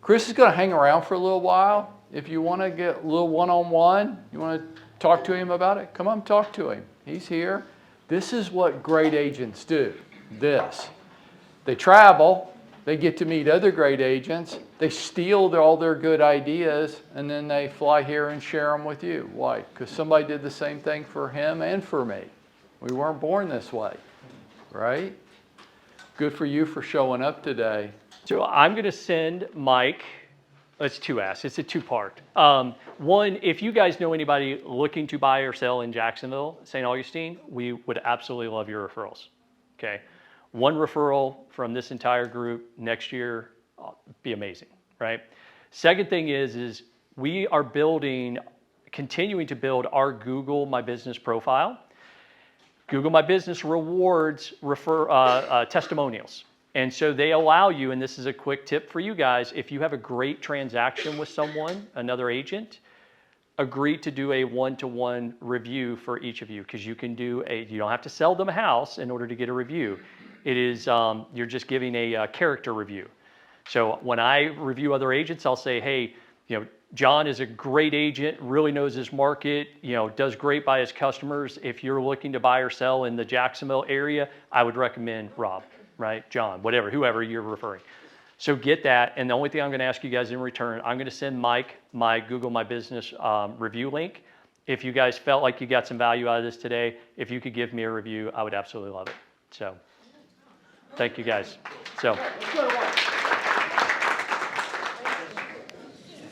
Chris is going to hang around for a little while. If you want to get a little one-on-one, you want to talk to him about it, come on, talk to him. He's here. This is what great agents do. This. They travel. They get to meet other great agents. They steal all their good ideas, and then they fly here and share them with you. Why? Because somebody did the same thing for him and for me. We weren't born this way, right? Good for you for showing up today. So I'm going to send Mike, it's two asks, it's a two-part. One, if you guys know anybody looking to buy or sell in Jacksonville, St. Augustine, we would absolutely love your referrals, okay? One referral from this entire group next year, be amazing, right? Second thing is we are continuing to build our Google My Business profile. Google My Business rewards testimonials. And so they allow you, and this is a quick tip for you guys, if you have a great transaction with someone, another agent, agree to do a one-to-one review for each of you, because you don't have to sell them a house in order to get a review. It is, you're just giving a character review. So when I review other agents, I'll say, hey, John is a great agent, really knows his market, does great by his customers. If you're looking to buy or sell in the Jacksonville area, I would recommend Rob, right? John, whoever you're referring. So get that. And the only thing I'm going to ask you guys in return, I'm going to send Mike my Google My Business review link. If you guys felt like you got some value out of this today, if you could give me a review, I would absolutely love it. So thank you guys. So.